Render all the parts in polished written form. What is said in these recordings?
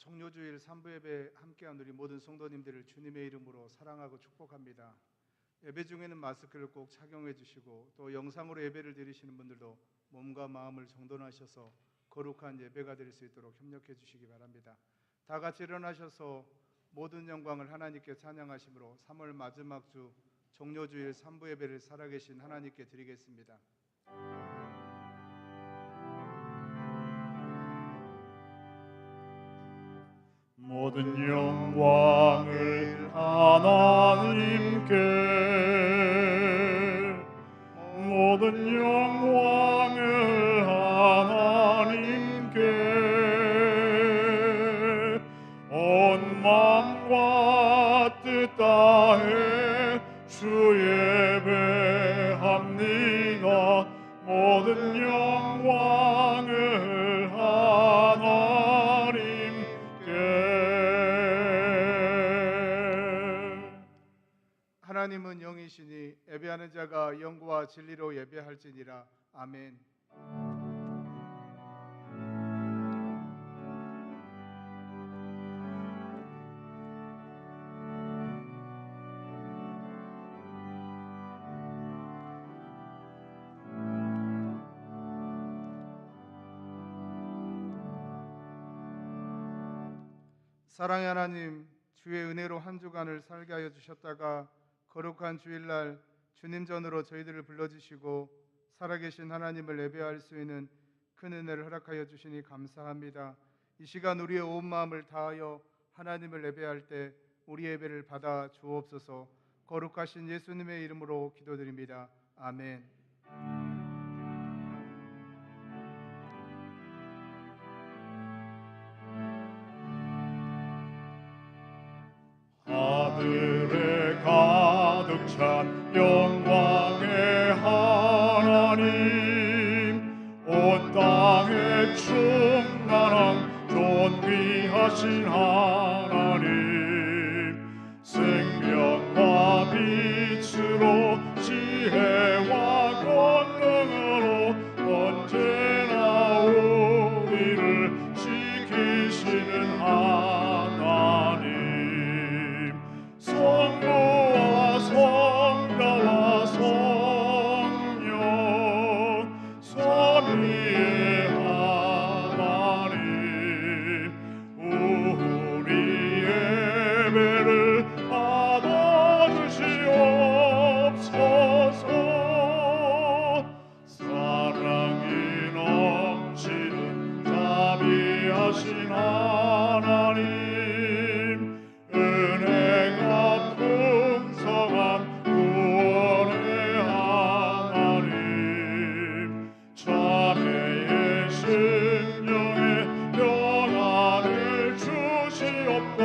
종료주일 3부 예배 함께한 우리 모든 성도님들을 주님의 이름으로 사랑하고 축복합니다. 예배 중에는 마스크를 꼭 착용해 주시고 또 영상으로 예배를 드리시는 분들도 몸과 마음을 정돈하셔서 거룩한 예배가 될 수 있도록 협력해 주시기 바랍니다. 다 같이 일어나셔서 모든 영광을 하나님께 찬양하심으로 3월 마지막 주 종료주일 3부 예배를 살아계신 하나님께 드리겠습니다. 모든 영광을 하나님께, 모든 영광을 하나님께, 온 마음과 뜻 다해 주 예배합니다. 모든 영광을 하나님은 영이시니 예배하는 자가 영과 진리로 예배할지니라. 아멘. 사랑의 하나님, 주의 은혜로 한 주간을 살게 하여 주셨다가 거룩한 주일날 주님 전으로 저희들을 불러주시고 살아계신 하나님을 예배할 수 있는 큰 은혜를 허락하여 주시니 감사합니다. 이 시간 우리의 온 마음을 다하여 하나님을 예배할 때 우리 예배를 받아 주옵소서. 거룩하신 예수님의 이름으로 기도드립니다. 아멘. 하늘에 가득 찬 영광의 하나님, 온 땅에 충만한 존귀하신 하나님, 생명과 빛으로 지혜와 권능으로 언제나 우리를 지키시는 하나님, 성부와 성자와 성령 삼위의 하나님, 우리 예배를 받아주시옵소서. 사랑이 넘치는 자비하신 하나님, 은혜가 풍성한 구원의 하나님, 자매의 심령에 평안을 주시옵고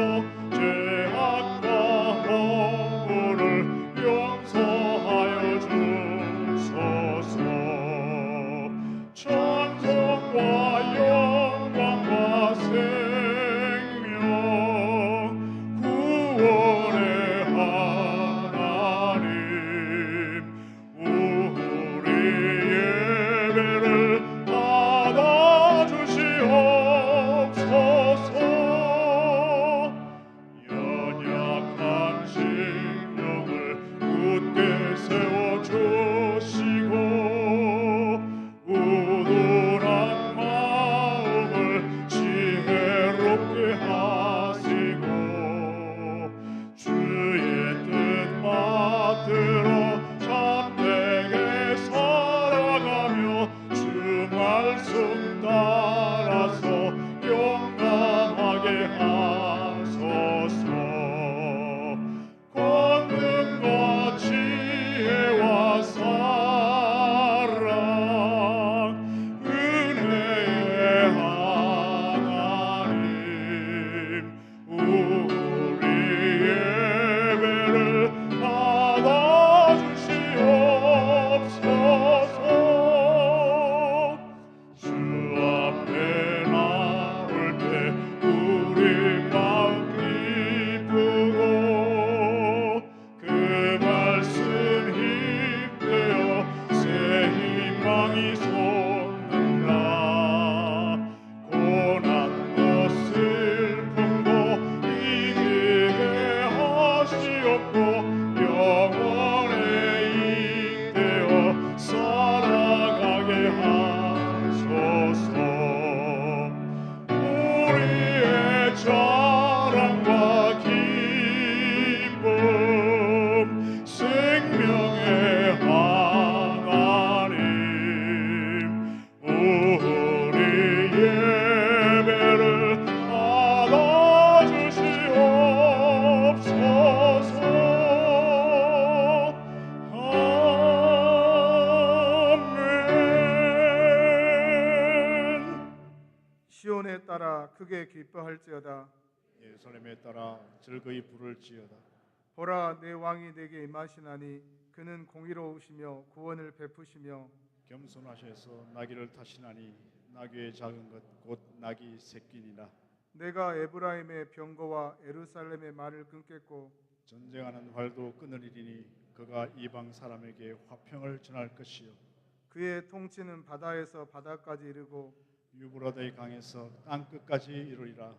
죄악과 허물을 용서하여 주소서. 찬송과 영광과 생명, 구원의 하나님, 우리 예배를 받아주시옵소서. 연약한 심령을 굳게 세워주시고 우둔한 마음을 지혜롭게 하시고 주의 뜻 받들어 참되게 살아가며 주 말씀 따라서 용감하게 하소서. 권능과 지혜와 사랑, 은혜의 하나님, 우리 예배를 받아주시옵소서. 주 시온에 따라 크게 기뻐할지어다. 예루살렘에 따라 즐거이 부를지어다. 보라, 내 왕이 내게 임하시나니 그는 공의로우시며 구원을 베푸시며 겸손하셔서 나귀를 타시나니 나귀의 작은 것 곧 나귀 새끼니라. 내가 에브라임의 병거와 예루살렘의 말을 끊겠고 전쟁하는 활도 끊으리니 그가 이방 사람에게 화평을 전할 것이요 그의 통치는 바다에서 바다까지 이르고 유브라데 강에서 땅 끝까지 이르리라.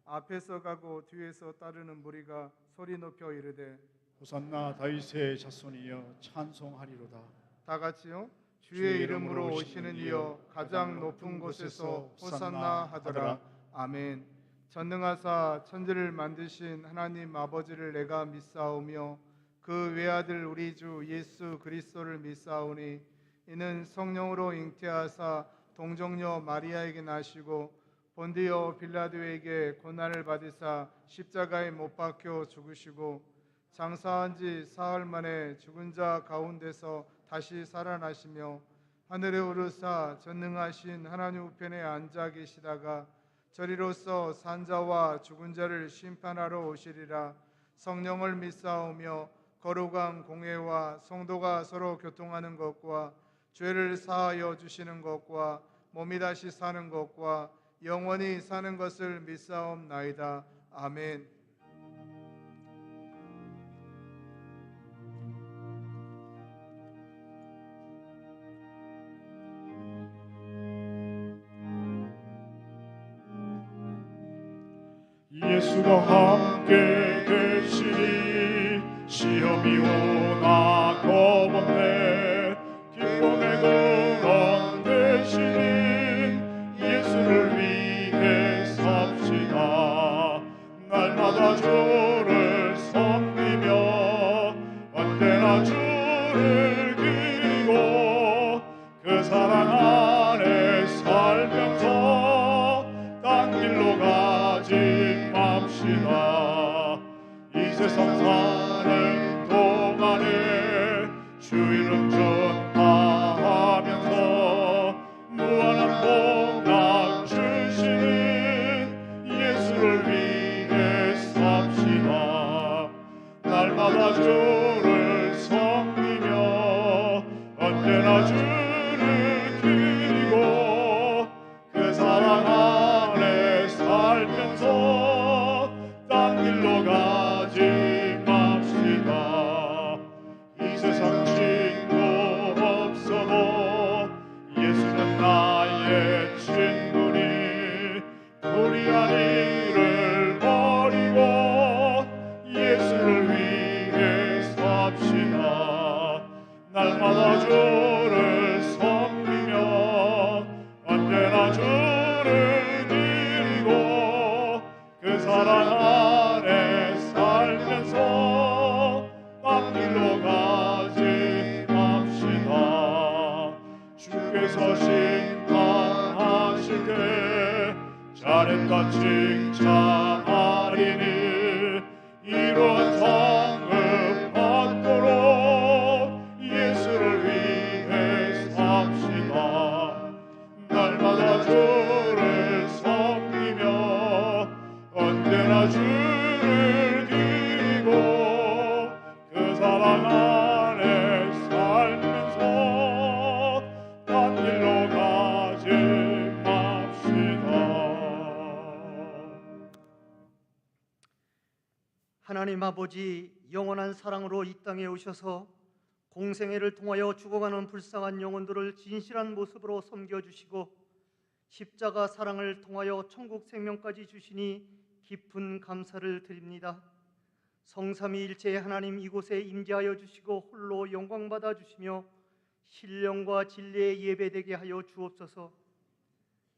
앞에서 가고 뒤에서 따르는 무리가 소리 높여 이르되 호산나 다윗의 자손이여 찬송하리로다. 다 같이요. 주의 이름으로 오시는 이여 가장 높은 곳에서 호산나 하더라. 아멘. 전능하사 천지를 만드신 하나님 아버지를 내가 믿사오며 그 외아들 우리 주 예수 그리스도를 믿사오니 이는 성령으로 잉태하사 동정녀 마리아에게 나시고 본디오 빌라도에게 고난을 받으사 십자가에 못 박혀 죽으시고 장사한 지 사흘 만에 죽은 자 가운데서 다시 살아나시며 하늘에 오르사 전능하신 하나님 우편에 앉아 계시다가 저리로서 산자와 죽은 자를 심판하러 오시리라. 성령을 믿사오며 거룩한 공회와 성도가 서로 교통하는 것과 죄를 사하여 주시는 것과 몸이 다시 사는 것과 영원히 사는 것을 믿사옵나이다. 아멘. 예수가 함께 계시니 시험이 오나 겁없네. 기쁨의 근원 되시는 예수를 위해 삽시다. 날마다 주를 섬기며 언제나 주를 기리고 그 사랑 안에 살면서 딴 길로 가지 맙시다. 이 세상 사는 동안에 주 이름 전파하면서 무한한 복락 주시는 예수를 위해 삽시다. 날마다 주를 섬기며 언제나 주를 기리고 그 사랑 안에 살면서 딴 길로 가지 맙시다. 이 세상 친구 없어도 예수는 나의 친구니 불의한 일을 버리고 예수를 위해 삽시다. 날마다 주를 섬기며 언제나 주를 기리고 그 사랑 안에 살면서 딴 길로 가지 맙시다. 주께서 심판하실 때 잘했다 칭찬하리니 이러한 상급 받도록 예수를 위해 삽시다. 날마다 주를 섬기며 언제나 주를 기리고 그 사랑 안에 살면서 딴 길로 가지 맙시다. 하나님 아버지, 영원한 사랑으로 이 땅에 오셔서 공생애를 통하여 죽어가는 불쌍한 영혼들을 진실한 모습으로 섬겨주시고 십자가 사랑을 통하여 천국 생명까지 주시니 깊은 감사를 드립니다. 성삼위일체의 하나님, 이곳에 임재하여 주시고 홀로 영광 받아 주시며 신령과 진리에 예배되게 하여 주옵소서.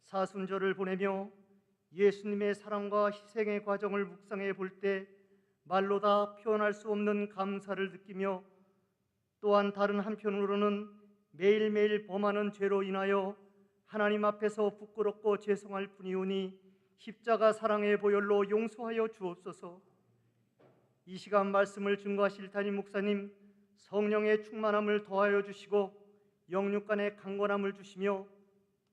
사순절을 보내며 예수님의 사랑과 희생의 과정을 묵상해 볼 때 말로 다 표현할 수 없는 감사를 느끼며 또한 다른 한편으로는 매일매일 범하는 죄로 인하여 하나님 앞에서 부끄럽고 죄송할 뿐이오니 십자가 사랑의 보혈로 용서하여 주옵소서. 이 시간 말씀을 증거하실 담임 목사님, 성령의 충만함을 더하여 주시고 영육간의 강건함을 주시며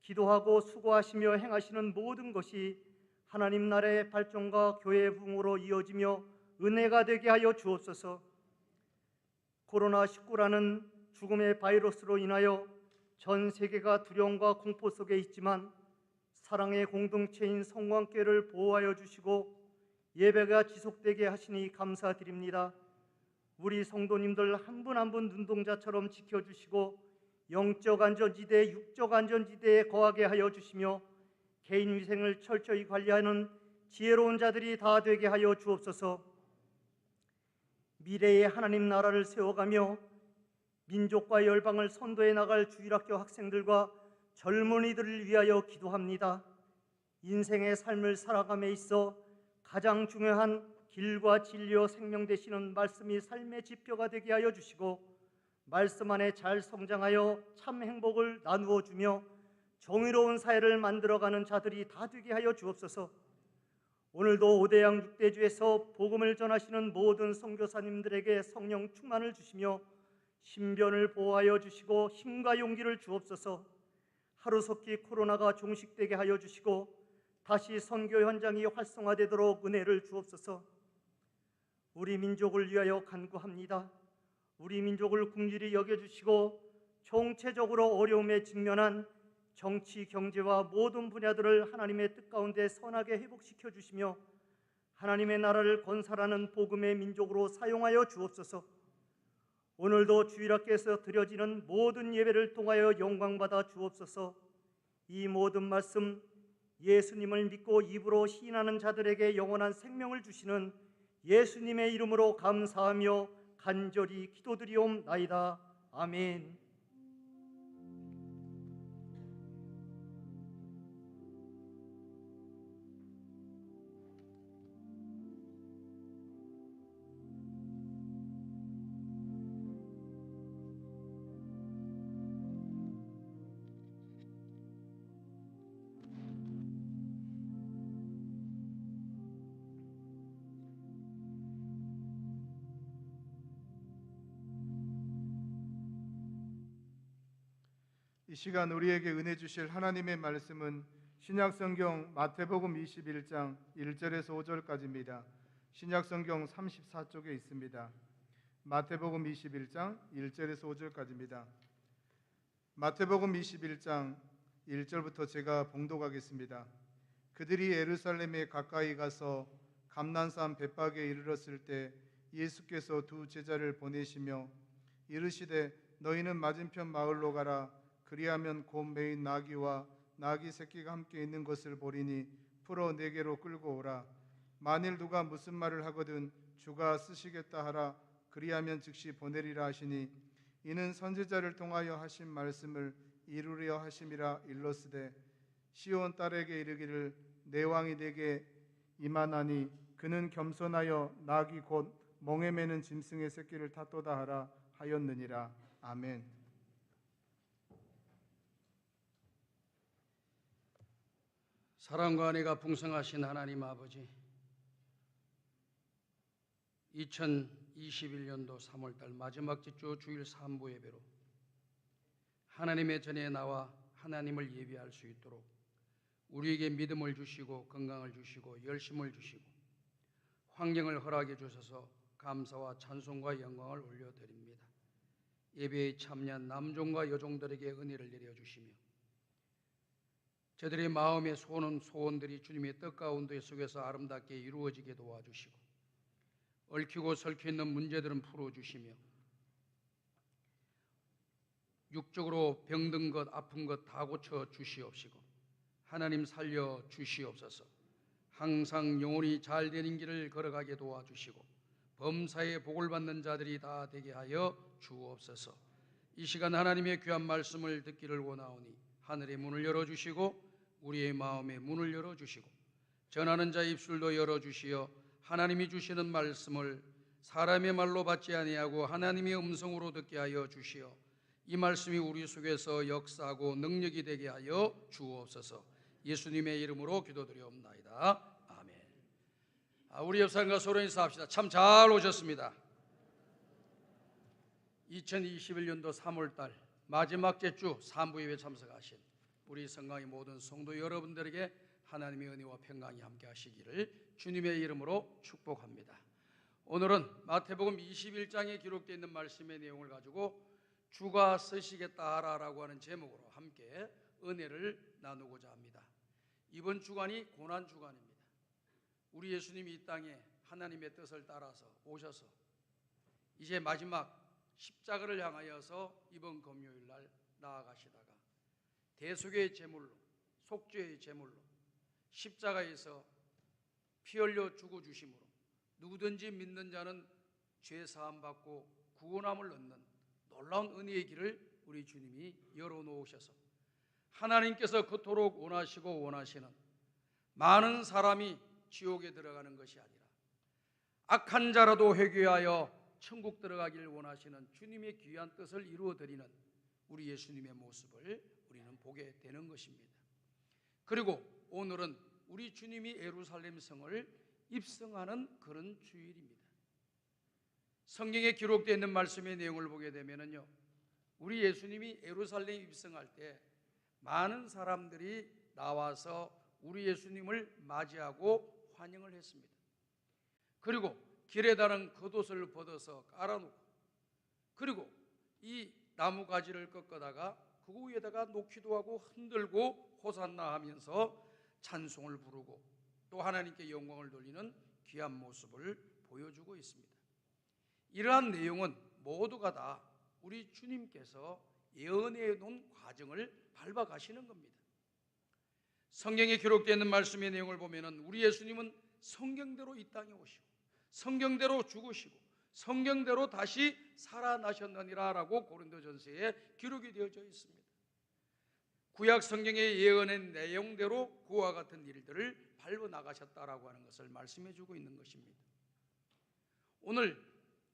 기도하고 수고하시며 행하시는 모든 것이 하나님 나라의 발전과 교회의 부흥으로 이어지며 은혜가 되게 하여 주옵소서. 코로나19라는 죽음의 바이러스로 인하여 전 세계가 두려움과 공포 속에 있지만 사랑의 공동체인 성광교회를 보호하여 주시고 예배가 지속되게 하시니 감사드립니다. 우리 성도님들 한 분 한 분 눈동자처럼 지켜주시고 영적 안전지대, 육적 안전지대에 거하게 하여 주시며 개인 위생을 철저히 관리하는 지혜로운 자들이 다 되게 하여 주옵소서. 미래의 하나님 나라를 세워가며 민족과 열방을 선도해 나갈 주일학교 학생들과 젊은이들을 위하여 기도합니다. 인생의 삶을 살아감에 있어 가장 중요한 길과 진리와 생명 되시는 말씀이 삶의 지표가 되게 하여 주시고 말씀 안에 잘 성장하여 참 행복을 나누어 주며 정의로운 사회를 만들어가는 자들이 다 되게 하여 주옵소서. 오늘도 오대양 6대주에서 복음을 전하시는 모든 선교사님들에게 성령 충만을 주시며 신변을 보호하여 주시고 힘과 용기를 주옵소서. 하루속히 코로나가 종식되게 하여 주시고 다시 선교 현장이 활성화되도록 은혜를 주옵소서. 우리 민족을 위하여 간구합니다. 우리 민족을 긍휼히 여겨주시고 총체적으로 어려움에 직면한 정치, 경제와 모든 분야들을 하나님의 뜻 가운데 선하게 회복시켜 주시며 하나님의 나라를 건설하는 복음의 민족으로 사용하여 주옵소서. 오늘도 주일학교에서 드려지는 모든 예배를 통하여 영광받아 주옵소서. 이 모든 말씀 예수님을 믿고 입으로 시인하는 자들에게 영원한 생명을 주시는 예수님의 이름으로 감사하며 간절히 기도드리옵나이다. 아멘. 이 시간 우리에게 은혜 주실 하나님의 말씀은 신약성경 마태복음 21장 1절에서 5절까지입니다. 신약성경 34쪽에 있습니다. 마태복음 21장 1절에서 5절까지입니다. 마태복음 21장 1절부터 제가 봉독하겠습니다. 그들이 예루살렘에 가까이 가서 감난산 벳박에 이르렀을 때 예수께서 두 제자를 보내시며 이르시되 너희는 맞은편 마을로 가라. 그리하면 곧 메인 나귀와 나귀 새끼가 함께 있는 것을 보리니 풀어 내게로 끌고 오라. 만일 누가 무슨 말을 하거든 주가 쓰시겠다 하라. 그리하면 즉시 보내리라 하시니 이는 선지자를 통하여 하신 말씀을 이루려 하심이라. 일러스되 시온 딸에게 이르기를 내 왕이 내게 임하나니 그는 겸손하여 나귀 곧 멍에 매는 짐승의 새끼를 탔도다 하라 하였느니라. 아멘. 사랑과 은혜가 풍성하신 하나님 아버지, 2021년도 3월달 마지막 주 주일 3부 예배로 하나님의 전에 나와 하나님을 예배할 수 있도록 우리에게 믿음을 주시고 건강을 주시고 열심을 주시고 환경을 허락해 주셔서 감사와 찬송과 영광을 올려드립니다. 예배에 참여한 남종과 여종들에게 은혜를 내려주시며 저들의 마음의 소원들이 주님의 뜻 가운데 속에서 아름답게 이루어지게 도와주시고 얽히고 설켜 있는 문제들은 풀어주시며 육적으로 병든 것 아픈 것 다 고쳐 주시옵시고 하나님 살려 주시옵소서. 항상 영혼이 잘 되는 길을 걸어가게 도와주시고 범사에 복을 받는 자들이 다 되게 하여 주옵소서. 이 시간 하나님의 귀한 말씀을 듣기를 원하오니 하늘의 문을 열어주시고 우리의 마음의 문을 열어주시고 전하는 자의 입술도 열어주시어 하나님이 주시는 말씀을 사람의 말로 받지 아니하고 하나님의 음성으로 듣게 하여 주시어 이 말씀이 우리 속에서 역사하고 능력이 되게 하여 주옵소서. 예수님의 이름으로 기도드리옵나이다. 아멘. 우리 옆 사람과 서로 인사합시다. 참 잘 오셨습니다. 2021년도 3월달 마지막 주 3부 예배 참석하신 우리 성강의 모든 성도 여러분들에게 하나님의 은혜와 평강이 함께 하시기를 주님의 이름으로 축복합니다. 오늘은 마태복음 21장에 기록되어 있는 말씀의 내용을 가지고 주가 쓰시겠다라고 하는 제목으로 함께 은혜를 나누고자 합니다. 이번 주간이 고난 주간입니다. 우리 예수님이 이 땅에 하나님의 뜻을 따라서 오셔서 이제 마지막 십자가를 향하여서 이번 금요일 날 나아가시다가 대속의 제물로, 속죄의 제물로 십자가에서 피 흘려 죽어 주심으로 누구든지 믿는 자는 죄 사함 받고 구원함을 얻는 놀라운 은혜의 길을 우리 주님이 열어놓으셔서 하나님께서 그토록 원하시고 원하시는 많은 사람이 지옥에 들어가는 것이 아니라 악한 자라도 회개하여 천국 들어가기를 원하시는 주님의 귀한 뜻을 이루어드리는 우리 예수님의 모습을 우리는 보게 되는 것입니다. 그리고 오늘은 우리 주님이 예루살렘 성을 입성하는 그런 주일입니다. 성경에 기록되어 있는 말씀의 내용을 보게 되면요, 우리 예수님이 예루살렘 입성할 때 많은 사람들이 나와서 우리 예수님을 맞이하고 환영을 했습니다. 그리고 길에다는 겉옷을 벗어서 깔아놓고, 그리고 이 나무가지를 꺾어다가 그 위에다가 놓기도 하고 흔들고 호산나 하면서 찬송을 부르고 또 하나님께 영광을 돌리는 귀한 모습을 보여주고 있습니다. 이러한 내용은 모두가 다 우리 주님께서 예언해 놓은 과정을 밟아가시는 겁니다. 성경에 기록되어 있는 말씀의 내용을 보면 우리 예수님은 성경대로 이 땅에 오시고 성경대로 죽으시고 성경대로 다시 살아나셨느니라라고 고린도전서에 기록이 되어져 있습니다. 구약 성경의 예언의 내용대로 그와 같은 일들을 밟아 나가셨다라고 하는 것을 말씀해 주고 있는 것입니다. 오늘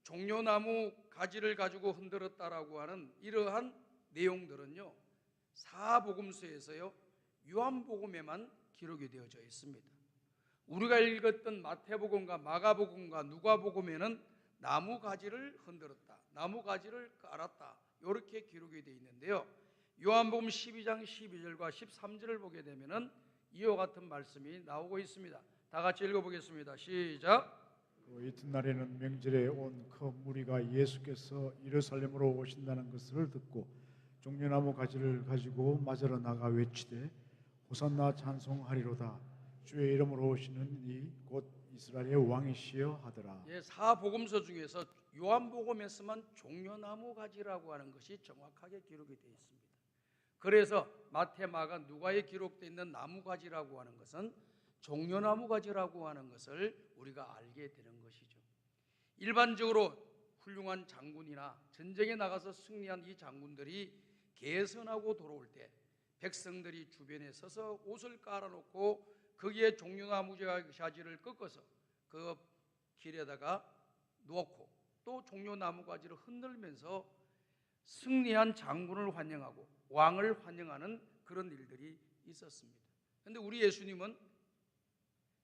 종려나무 가지를 가지고 흔들었다라고 하는 이러한 내용들은요, 사복음서에서요 요한복음에만 기록이 되어져 있습니다. 우리가 읽었던 마태복음과 마가복음과 누가복음에는 나무 가지를 흔들었다, 나무 가지를 깔았다, 이렇게 기록이 되어 있는데요, 요한복음 12장 12절과 13절을 보게 되면은 이와 같은 말씀이 나오고 있습니다. 다 같이 읽어보겠습니다. 시작. 그 이튿날에는 명절에 온 큰 무리가 예수께서 예루살렘으로 오신다는 것을 듣고 종려나무 가지를 가지고 맞으러 나가 외치되 호산나 찬송하리로다. 주의 이름으로 오시는 이 곧 이스라엘의 왕이시여 하더라. 사복음서 중에서 요한복음에서만 종려나무 가지라고 하는 것이 정확하게 기록이 되어 있습니다. 그래서 마태, 마가, 누가에 기록되어 있는 나무 가지라고 하는 것은 종려나무 가지라고 하는 것을 우리가 알게 되는 것이죠. 일반적으로 훌륭한 장군이나 전쟁에 나가서 승리한 이 장군들이 개선하고 돌아올 때 백성들이 주변에 서서 옷을 깔아놓고 거기에 종려나무 가지를 꺾어서 그 길에다가 놓고 또 종려나무 가지를 흔들면서 승리한 장군을 환영하고 왕을 환영하는 그런 일들이 있었습니다. 그런데 우리 예수님은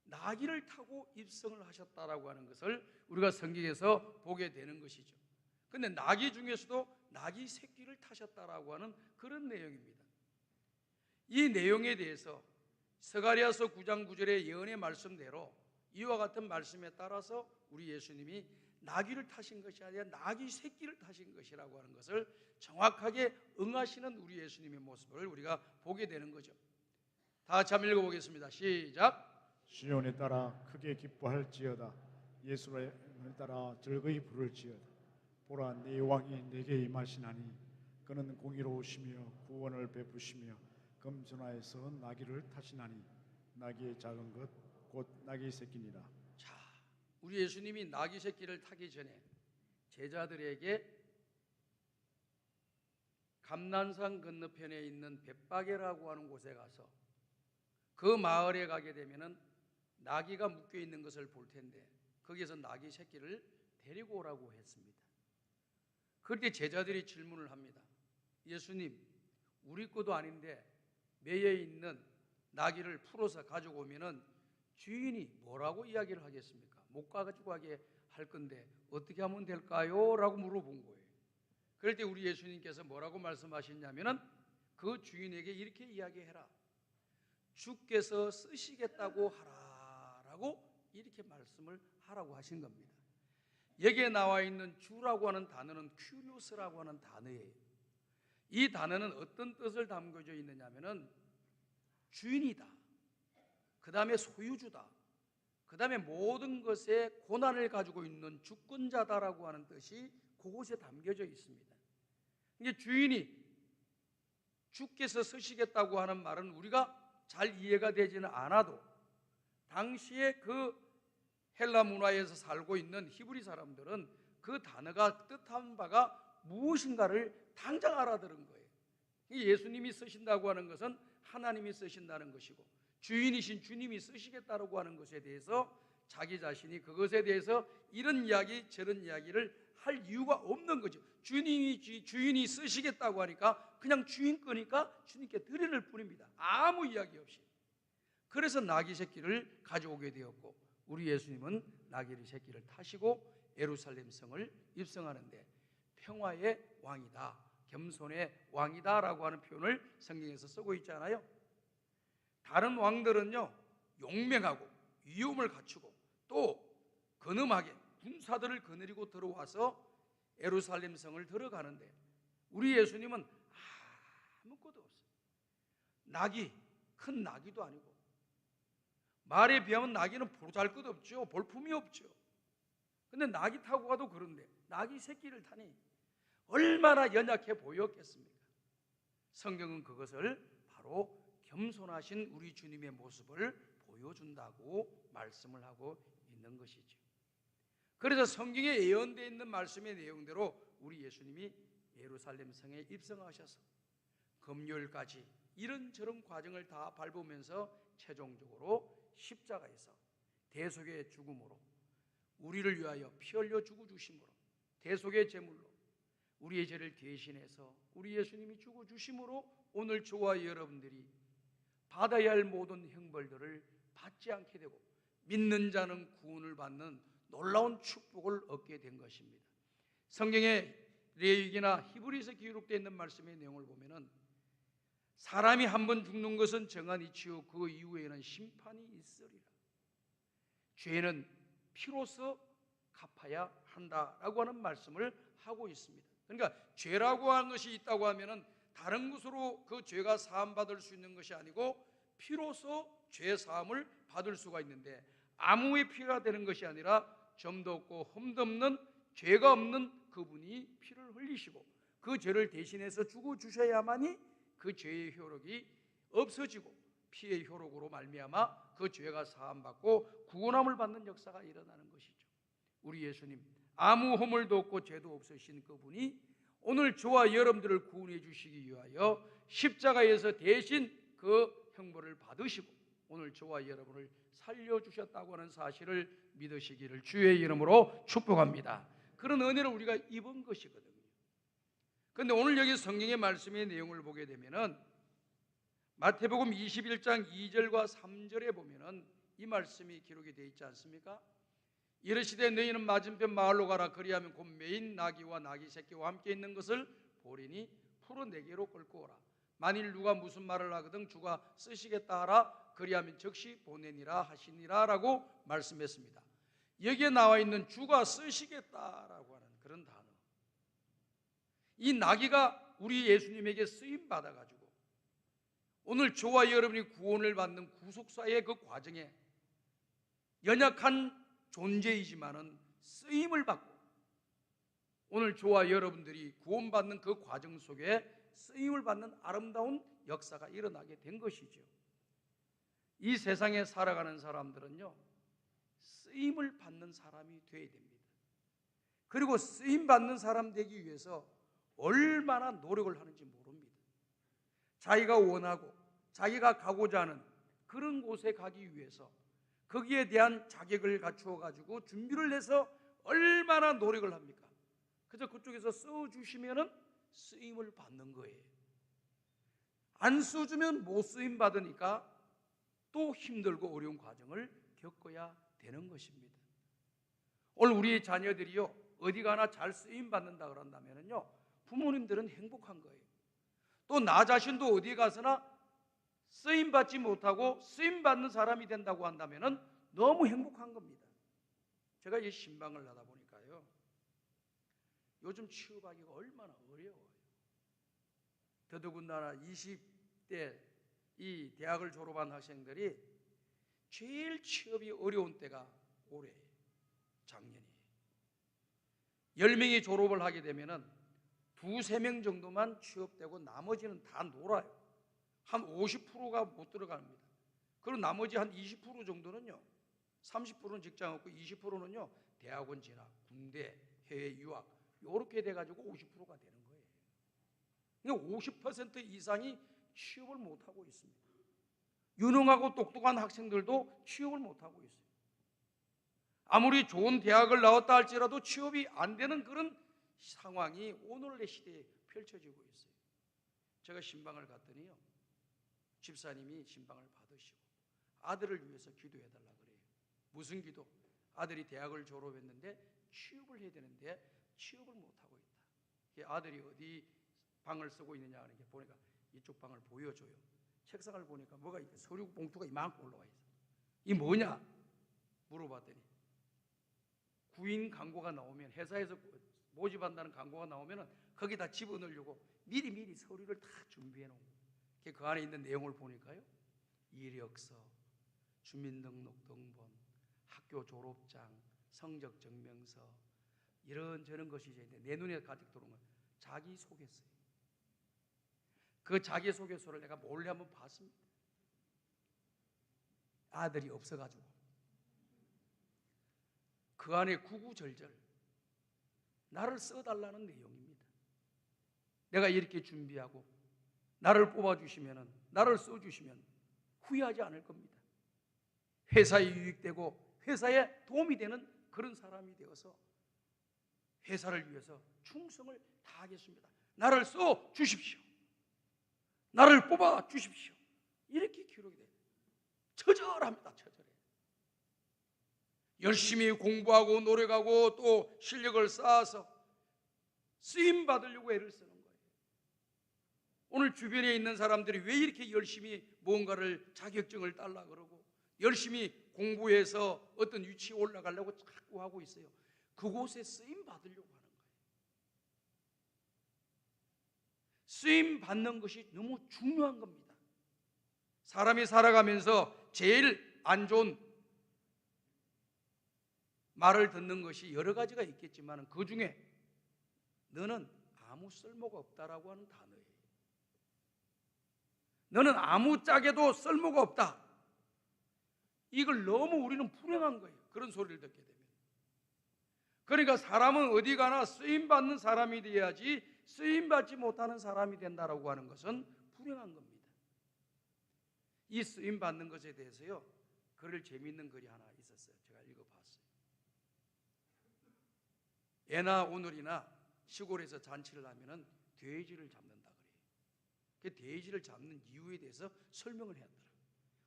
나귀를 타고 입성을 하셨다라고 하는 것을 우리가 성경에서 보게 되는 것이죠. 그런데 나귀 중에서도 나귀 새끼를 타셨다라고 하는 그런 내용입니다. 이 내용에 대해서 스가랴서 9장 9절의 예언의 말씀대로 이와 같은 말씀에 따라서 우리 예수님이 나귀를 타신 것이 아니라 나귀 새끼를 타신 것이라고 하는 것을 정확하게 응하시는 우리 예수님의 모습을 우리가 보게 되는 거죠. 다 같이 한번 읽어보겠습니다. 시작. 시온에 따라 크게 기뻐할지어다. 예루살렘에 따라 즐거이 부를지어다. 보라, 네 왕이 내게 임하시나니 그는 공의로우시며 구원을 베푸시며 금전하에서 나귀를 타시나니 나귀의 작은 것 곧 나귀 새끼니라. 자, 우리 예수님이 나귀 새끼를 타기 전에 제자들에게 감난산 건너편에 있는 벳바게라고 하는 곳에 가서 그 마을에 가게 되면은 나귀가 묶여 있는 것을 볼 텐데 거기에서 나귀 새끼를 데리고 오라고 했습니다. 그때 제자들이 질문을 합니다. 예수님, 우리 것도 아닌데 매에 있는 나귀를 풀어서 가지고 오면은 주인이 뭐라고 이야기를 하겠습니까? 못 가지고 가게 할 건데 어떻게 하면 될까요? 라고 물어본 거예요. 그럴 때 우리 예수님께서 뭐라고 말씀하셨냐면은 그 주인에게 이렇게 이야기해라. 주께서 쓰시겠다고 하라라고 이렇게 말씀을 하라고 하신 겁니다. 여기에 나와 있는 주라고 하는 단어는 큐리오스라고 하는 단어예요. 이 단어는 어떤 뜻을 담겨져 있느냐면은 주인이다, 그 다음에 소유주다, 그 다음에 모든 것에 고난을 가지고 있는 주권자다라고 하는 뜻이 그곳에 담겨져 있습니다. 이게 주인이 주께서 쓰시겠다고 하는 말은 우리가 잘 이해가 되지는 않아도 당시에 그 헬라 문화에서 살고 있는 히브리 사람들은 그 단어가 뜻하는 바가 무엇인가를 당장 알아들은 거예요. 예수님이 쓰신다고 하는 것은 하나님이 쓰신다는 것이고, 주인이신 주님이 쓰시겠다고 하는 것에 대해서 자기 자신이 그것에 대해서 이런 이야기 저런 이야기를 할 이유가 없는 거죠. 주인이 쓰시겠다고 하니까 그냥 주인 거니까 주님께 드리는 뿐입니다. 아무 이야기 없이. 그래서 나귀 새끼를 가져오게 되었고, 우리 예수님은 나귀 새끼를 타시고 예루살렘 성을 입성하는데 평화의 왕이다, 겸손의 왕이다라고 하는 표현을 성경에서 쓰고 있잖아요. 다른 왕들은요, 용맹하고 위엄을 갖추고 또 근엄하게 군사들을 거느리고 들어와서 예루살렘 성을 들어가는데 우리 예수님은 아무것도 없어요. 낙이 큰 나귀도 아니고, 말에 비하면 나귀는 보잘것없죠. 볼품이 없죠. 근데 나귀 타고 가도 그런데 나귀 새끼를 타니 얼마나 연약해 보였겠습니까? 성경은 그것을 바로 겸손하신 우리 주님의 모습을 보여준다고 말씀을 하고 있는 것이죠. 그래서 성경에 예언되어 있는 말씀의 내용대로 우리 예수님이 예루살렘 성에 입성하셔서 금요일까지 이런저런 과정을 다 밟으면서 최종적으로 십자가에서 대속의 죽음으로 우리를 위하여 피 흘려 죽어 주심으로 대속의 제물로 우리의 죄를 대신해서 우리 예수님이 죽어 주심으로 오늘 저와 여러분들이 받아야 할 모든 형벌들을 받지 않게 되고 믿는 자는 구원을 받는 놀라운 축복을 얻게 된 것입니다. 성경의 레위기나 히브리서 기록되어 있는 말씀의 내용을 보면은 사람이 한 번 죽는 것은 정한 이치요 그 이후에는 심판이 있으리라. 죄는 피로서 갚아야 한다라고 하는 말씀을 하고 있습니다. 그러니까 죄라고 하는 것이 있다고 하면은 다른 것으로 그 죄가 사함 받을 수 있는 것이 아니고 피로서 죄 사함을 받을 수가 있는데, 아무의 피가 되는 것이 아니라 점도 없고 흠도 없는 죄가 없는 그분이 피를 흘리시고 그 죄를 대신해서 죽어 주셔야만이 그 죄의 효력이 없어지고 피의 효력으로 말미암아 그 죄가 사함받고 구원함을 받는 역사가 일어나는 것이죠. 우리 예수님 아무 허물도 없고 죄도 없으신 그분이 오늘 저와 여러분들을 구원해 주시기 위하여 십자가에서 대신 그 형벌을 받으시고 오늘 저와 여러분을 살려주셨다고 하는 사실을 믿으시기를 주의 이름으로 축복합니다. 그런 은혜를 우리가 입은 것이거든요. 그런데 오늘 여기 성경의 말씀의 내용을 보게 되면은 마태복음 21장 2절과 3절에 보면은 이 말씀이 기록이 되어 있지 않습니까? 이르시되 너희는 맞은편 마을로 가라. 그리하면 곧 매인 나귀와 나귀 새끼와 함께 있는 것을 보리니 풀어 내게로 끌고 오라. 만일 누가 무슨 말을 하거든 주가 쓰시겠다 하라. 그리하면 즉시 보내니라 하시니라 라고 말씀했습니다. 여기에 나와 있는 주가 쓰시겠다라고 하는 그런 단어, 이 나귀가 우리 예수님에게 쓰임 받아가지고 오늘 저와 여러분이 구원을 받는 구속사의 그 과정에 연약한 존재이지만은 쓰임을 받고 오늘 저와 여러분들이 구원받는 그 과정 속에 쓰임을 받는 아름다운 역사가 일어나게 된 것이죠. 이 세상에 살아가는 사람들은요, 쓰임을 받는 사람이 되어야 됩니다. 그리고 쓰임 받는 사람 되기 위해서 얼마나 노력을 하는지 모릅니다. 자기가 원하고 자기가 가고자 하는 그런 곳에 가기 위해서 거기에 대한 자격을 갖추어 가지고 준비를 해서 얼마나 노력을 합니까? 그래서 그쪽에서 써주시면은 쓰임을 받는 거예요. 안 써주면 못 쓰임 받으니까 또 힘들고 어려운 과정을 겪어야 되는 것입니다. 오늘 우리 자녀들이요, 어디 가나 잘 쓰임 받는다 그런다면요, 부모님들은 행복한 거예요. 또 나 자신도 어디에 가서나 쓰임 받지 못하고 쓰임 받는 사람이 된다고 한다면은 너무 행복한 겁니다. 제가 이 신방을 하다 보니까요, 요즘 취업하기가 얼마나 어려워요. 더더군다나 20대 이 대학을 졸업한 학생들이 제일 취업이 어려운 때가 올해예요. 작년이에요. 10명이 졸업을 하게 되면은 2~3명 정도만 취업되고 나머지는 다 놀아요. 한 50%가 못 들어갑니다. 그리고 나머지 한 20% 정도는요, 30%는 직장 없고 20%는요 대학원 진학, 군대, 해외 유학 이렇게 돼가지고 50%가 되는 거예요. 그러니까 50% 이상이 취업을 못하고 있습니다. 유능하고 똑똑한 학생들도 취업을 못하고 있어요. 아무리 좋은 대학을 나왔다 할지라도 취업이 안 되는 그런 상황이 오늘의 시대에 펼쳐지고 있어요. 제가 신방을 갔더니요, 집사님이 신방을 받으시고 아들을 위해서 기도해달라 그래요. 무슨 기도? 아들이 대학을 졸업했는데 취업을 해야 되는데 취업을 못하고 있다. 아들이 어디 방을 쓰고 있느냐 하는 게 보니까 이쪽 방을 보여줘요. 책상을 보니까 뭐가 이렇게 서류 봉투가 이만큼 올라와 있어. 이 뭐냐? 물어봤더니 구인 광고가 나오면, 회사에서 모집한다는 광고가 나오면 거기다 집어넣으려고 미리 서류를 다 준비해 놓은 거예요. 그 안에 있는 내용을 보니까요, 이력서, 주민등록 등본, 학교 졸업장, 성적 증명서, 이런저런 것이 이제 내 눈에 가득 들어온 건 자기소개서예요. 그 자기소개서를 내가 몰래 한번 봤습니다. 아들이 없어가지고 그 안에 구구절절 나를 써달라는 내용입니다. 내가 이렇게 준비하고 나를 뽑아주시면, 나를 써주시면 후회하지 않을 겁니다. 회사에 유익되고 회사에 도움이 되는 그런 사람이 되어서 회사를 위해서 충성을 다하겠습니다. 나를 써 주십시오. 나를 뽑아 주십시오. 이렇게 기록이 돼요. 처절합니다. 처절해요. 열심히 공부하고 노력하고 또 실력을 쌓아서 쓰임 받으려고 애를 쓰는 거예요. 오늘 주변에 있는 사람들이 왜 이렇게 열심히 무언가를 자격증을 따려고 그러고 열심히 공부해서 어떤 위치에 올라가려고 자꾸 하고 있어요. 그곳에 쓰임 받으려고 하는 거예요. 쓰임 받는 것이 너무 중요한 겁니다. 사람이 살아가면서 제일 안 좋은 말을 듣는 것이 여러 가지가 있겠지만 그 중에 너는 아무 쓸모가 없다라고 하는 단어예요. 너는 아무 짝에도 쓸모가 없다. 이걸 너무 우리는 불행한 거예요. 그런 소리를 듣게 되면. 그러니까 사람은 어디 가나 쓰임받는 사람이 돼야지 쓰임받지 못하는 사람이 된다라고 하는 것은 불행한 겁니다. 이 쓰임받는 것에 대해서요, 글을 재미있는 글이 하나 있었어요. 제가 읽어봤어요. 예나 오늘이나 시골에서 잔치를 하면은 돼지를 잡는다 그래요. 그 돼지를 잡는 이유에 대해서 설명을 했더라.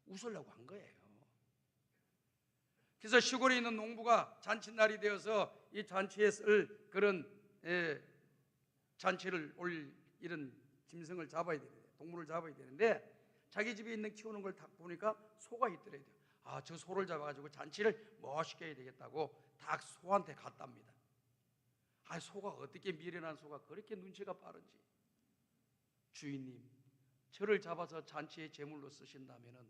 웃으려고 한 거예요. 그래서 시골에 있는 농부가 잔칫날이 되어서 이 잔치에 쓸 그런 잔치를 올 이런 짐승을 잡아야 되는데, 동물을 잡아야 되는데 자기 집에 있는 키우는 걸 딱 보니까 소가 있더래요. 아, 저 소를 잡아가지고 잔치를 멋있게 해야 되겠다고 딱 소한테 갔답니다. 아, 소가 어떻게 미련한 소가 그렇게 눈치가 빠른지. 주인님, 저를 잡아서 잔치의 제물로 쓰신다면은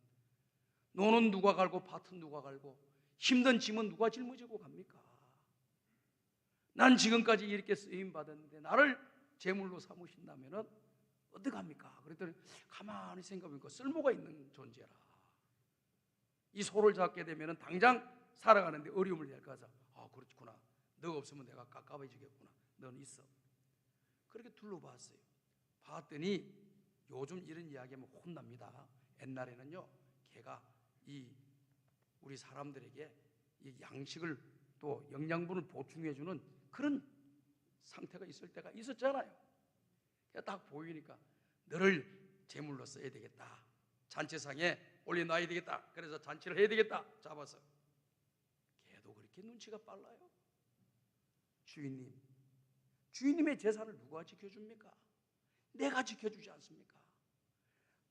노는 누가 갈고 밭은 누가 갈고 힘든 짐은 누가 짊어지고 갑니까? 난 지금까지 이렇게 쓰임 받았는데 나를 제물로 삼으신다면은 어떡합니까? 그랬더니 가만히 생각해보니까 쓸모가 있는 존재라. 이 소를 잡게 되면은 당장 살아가는데 어려움을 겪어서 그렇구나. 너 없으면 내가 깝깝해지겠구나. 너는 있어. 그렇게 둘러봤어요. 봤더니 요즘 이런 이야기하면 혼납니다. 옛날에는요, 개가 우리 사람들에게 이 양식을 또 영양분을 보충해주는 그런 상태가 있을 때가 있었잖아요. 딱 보이니까 너를 제물로 써야 되겠다. 잔치상에 올려놔야 되겠다. 그래서 잔치를 해야 되겠다. 잡아서. 개도 그렇게 눈치가 빨라요. 주인님의 재산을 누가 지켜줍니까? 내가 지켜주지 않습니까?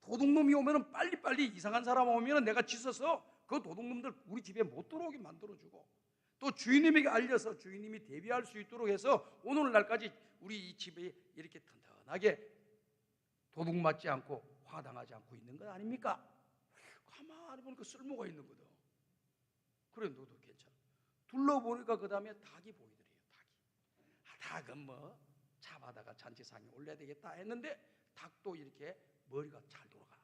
도둑놈이 오면 빨리빨리 이상한 사람 오면 내가 짖어서 그 도둑놈들 우리 집에 못 들어오게 만들어주고, 또 주인님에게 알려서 주인님이 대비할 수 있도록 해서 오늘날까지 우리 이 집에 이렇게 튼튼하게 도둑 맞지 않고 화당하지 않고 있는 것 아닙니까? 가만히 보니까 쓸모가 있는 거다. 그래, 너도 괜찮아. 둘러보니까 그 다음에 닭이 보이더래요. 닭은 뭐 잡아다가 잔치상에 올려야 되겠다 했는데 닭도 이렇게 머리가 잘 돌아가.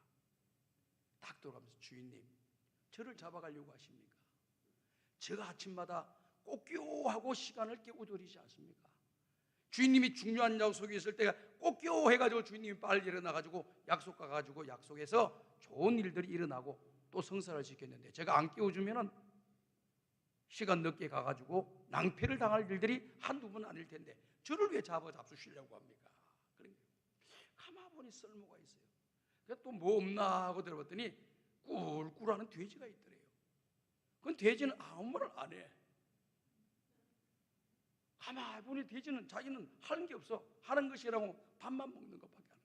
닭 돌아가면서 주인님, 저를 잡아가려고 하십니까? 제가 아침마다 꼭끼오하고 시간을 깨워드리지 않습니까? 주인님이 중요한 약속이 있을 때 꼭끼오 해가지고 주인님이 빨리 일어나가지고 약속 가가지고 약속해서 좋은 일들이 일어나고 또 성사를 시켰는데 제가 안 깨워주면은 시간 늦게 가가지고 낭패를 당할 일들이 한두 번 아닐 텐데 저를 왜 잡수시려고 합니까? 그러니까 가만 보니 쓸모가 있어요. 그래서 또 뭐 없나 하고 들어봤더니 꿀꿀하는 돼지가 있더래요. 그건 돼지는 아무 말을 안 해. 가만 보니 돼지는 자기는 하는 게 없어. 하는 것이라고 밥만 먹는 것밖에 안 해.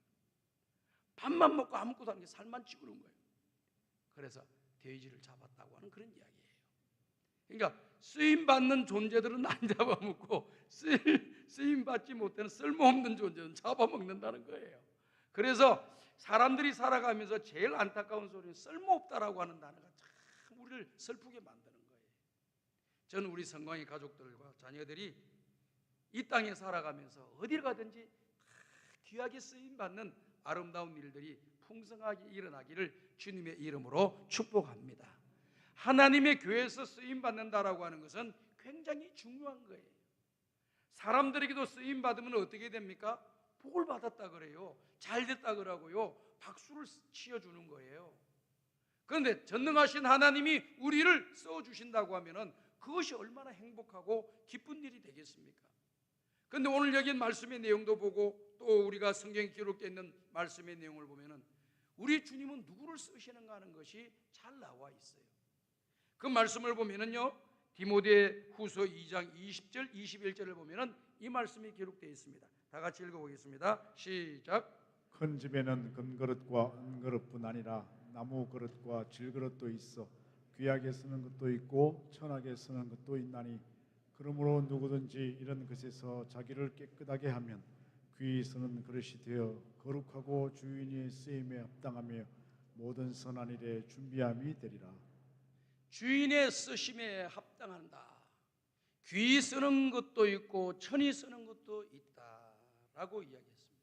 밥만 먹고 아무것도 하는 게 살만 찌우는 거예요. 그래서 돼지를 잡았다고 하는 그런 이야기예요. 그러니까 쓰임받는 존재들은 안 잡아먹고 쓰임받지 못하는 쓸모없는 존재는 잡아먹는다는 거예요. 그래서 사람들이 살아가면서 제일 안타까운 소리는 쓸모없다라고 하는 단어가 참 우리를 슬프게 만드는 거예요. 저는 우리 성광의 가족들과 자녀들이 이 땅에 살아가면서 어딜 가든지 귀하게 쓰임받는 아름다운 일들이 풍성하게 일어나기를 주님의 이름으로 축복합니다. 하나님의 교회에서 쓰임받는다라고 하는 것은 굉장히 중요한 거예요. 사람들에게도 쓰임받으면 어떻게 됩니까? 복을 받았다 그래요. 잘 됐다 그러고요. 박수를 치어주는 거예요. 그런데 전능하신 하나님이 우리를 써주신다고 하면은 그것이 얼마나 행복하고 기쁜 일이 되겠습니까? 그런데 오늘 여기 말씀의 내용도 보고 또 우리가 성경에 기록되어 있는 말씀의 내용을 보면은 우리 주님은 누구를 쓰시는가 하는 것이 잘 나와 있어요. 그 말씀을 보면은요, 디모데 후서 2장 20절 21절을 보면은 이 말씀이 기록되어 있습니다. 다 같이 읽어보겠습니다. 시작. 큰 집에는 금그릇과 은그릇뿐 아니라 나무 그릇과 질그릇도 있어 귀하게 쓰는 것도 있고 천하게 쓰는 것도 있나니 그러므로 누구든지 이런 것에서 자기를 깨끗하게 하면 귀히 쓰는 그릇이 되어 거룩하고 주인이 쓰임에 합당하며 모든 선한 일에 준비함이 되리라. 주인의 쓰심에 합당한다. 귀히 쓰는 것도 있고 천히 쓰는 것도 있다라고 이야기했습니다.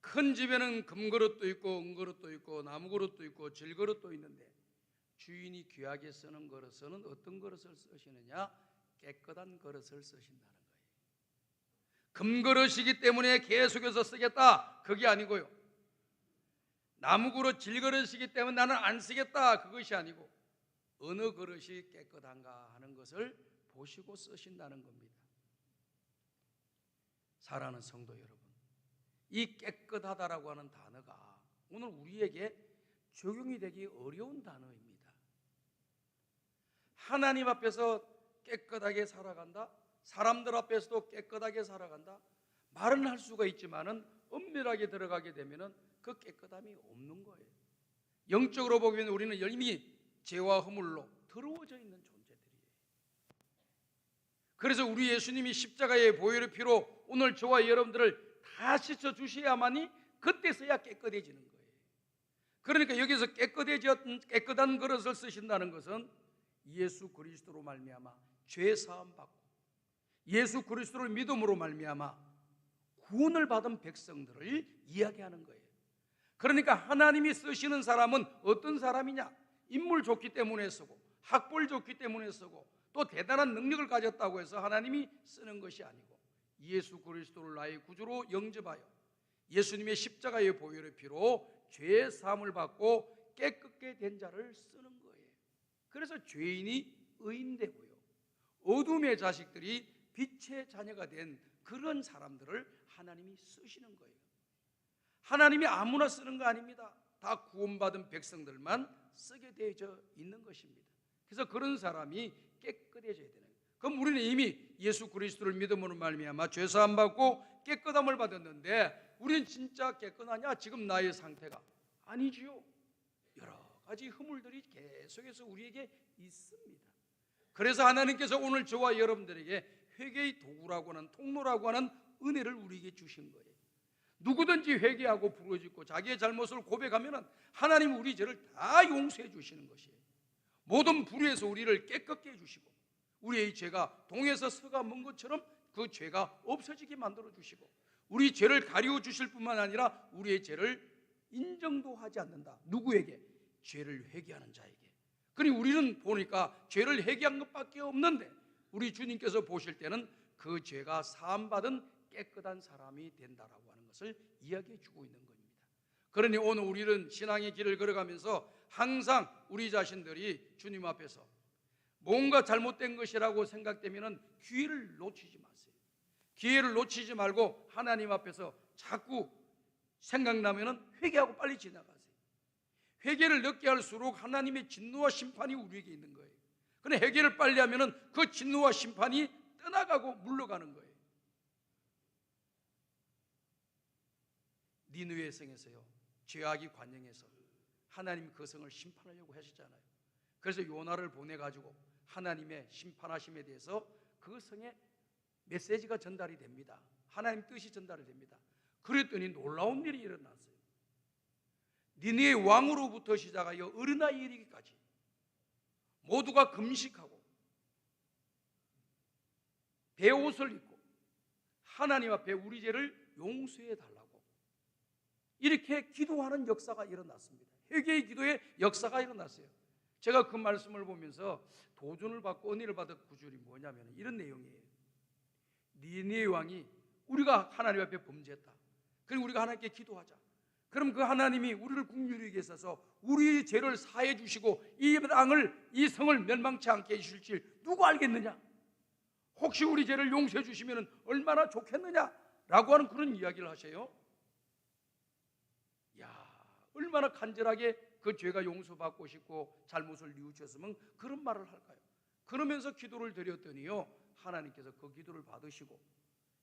큰 집에는 금그릇도 있고 은그릇도 있고 나무그릇도 있고 질그릇도 있는데 주인이 귀하게 쓰는 그릇은 어떤 그릇을 쓰시느냐? 깨끗한 그릇을 쓰신다는 거예요. 금그릇이기 때문에 계속해서 쓰겠다 그게 아니고요, 나무그릇 질그릇이기 때문에 나는 안 쓰겠다 그것이 아니고 어느 그릇이 깨끗한가 하는 것을 보시고 쓰신다는 겁니다. 사랑하는 성도 여러분, 이 깨끗하다라고 하는 단어가 오늘 우리에게 적용이 되기 어려운 단어입니다. 하나님 앞에서 깨끗하게 살아간다, 사람들 앞에서도 깨끗하게 살아간다, 말은 할 수가 있지만은 엄밀하게 들어가게 되면은 그 깨끗함이 없는 거예요. 영적으로 보면 우리는 이미 죄와 허물로 더러워져 있는 존재들이에요. 그래서 우리 예수님이 십자가의 보혈의 피로 오늘 저와 여러분들을 다 씻어 주셔야만이 그때서야 깨끗해지는 거예요. 그러니까 여기서 깨끗한 그릇을 쓰신다는 것은 예수 그리스도로 말미암아 죄 사함 받고 예수 그리스도를 믿음으로 말미암아 구원을 받은 백성들을 이야기하는 거예요. 그러니까 하나님이 쓰시는 사람은 어떤 사람이냐? 인물 좋기 때문에 쓰고 학벌 좋기 때문에 쓰고 또 대단한 능력을 가졌다고 해서 하나님이 쓰는 것이 아니고 예수 그리스도를 나의 구주로 영접하여 예수님의 십자가의 보혈의 피로 죄 사함을 받고 깨끗게 된 자를 쓰는 거예요. 그래서 죄인이 의인되고요, 어둠의 자식들이 빛의 자녀가 된 그런 사람들을 하나님이 쓰시는 거예요. 하나님이 아무나 쓰는 거 아닙니다. 다 구원받은 백성들만 쓰게 되어 있는 것입니다. 그래서 그런 사람이 깨끗해져야 되는 거예요. 그럼 우리는 이미 예수 그리스도를 믿음으로 말미암아 죄사함 받고 깨끗함을 받았는데 우리는 진짜 깨끗하냐? 지금 나의 상태가 아니지요. 여러 가지 허물들이 계속해서 우리에게 있습니다. 그래서 하나님께서 오늘 저와 여러분들에게 회개의 도구라고 하는, 통로라고 하는 은혜를 우리에게 주신 거예요. 누구든지 회개하고 부르짖고 자기의 잘못을 고백하면 하나님 우리 죄를 다 용서해 주시는 것이에요. 모든 불의에서 우리를 깨끗게 해주시고 우리의 죄가 동에서 서가 먼 것처럼 그 죄가 없어지게 만들어 주시고 우리 죄를 가리워 주실 뿐만 아니라 우리의 죄를 인정도 하지 않는다. 누구에게? 죄를 회개하는 자에게. 그러니 우리는 보니까 죄를 회개한 것밖에 없는데 우리 주님께서 보실 때는 그 죄가 사함받은 깨끗한 사람이 된다라고 하는 것을 이야기해 주고 있는 겁니다. 그러니 오늘 우리는 신앙의 길을 걸어가면서 항상 우리 자신들이 주님 앞에서 뭔가 잘못된 것이라고 생각되면 기회를 놓치지 마세요. 기회를 놓치지 말고 하나님 앞에서 자꾸 생각나면 회개하고 빨리 지나가세요. 회개를 늦게 할수록 하나님의 진노와 심판이 우리에게 있는 거예요. 그런데 회개를 빨리 하면 그 진노와 심판이 떠나가고 물러가는 거예요. 니느웨 성에서요, 죄악이 관영해서 하나님 그 성을 심판하려고 하셨잖아요. 그래서 요나를 보내가지고 하나님의 심판하심에 대해서 그 성에 메시지가 전달이 됩니다. 하나님 뜻이 전달이 됩니다. 그랬더니 놀라운 일이 일어났어요. 니느웨 왕으로부터 시작하여 어린아이 이르기까지 모두가 금식하고 베옷을 입고 하나님 앞에 우리 죄를 용서해 달라고 이렇게 기도하는 역사가 일어났습니다. 회개의 기도의 역사가 일어났어요. 제가 그 말씀을 보면서 도전을 받고 은혜를 받은 구절이 뭐냐면 이런 내용이에요. 니느웨 왕이 우리가 하나님 앞에 범죄했다. 그럼 우리가 하나님께 기도하자. 그럼 그 하나님이 우리를 긍휼히 여기셔서 우리의 죄를 사해 주시고 이 땅을, 이 성을 멸망치 않게 해주실지 누가 알겠느냐? 혹시 우리 죄를 용서해 주시면 얼마나 좋겠느냐라고 하는 그런 이야기를 하세요. 야, 얼마나 간절하게 그 죄가 용서받고 싶고 잘못을 뉘우쳤으면 그런 말을 할까요? 그러면서 기도를 드렸더니요, 하나님께서 그 기도를 받으시고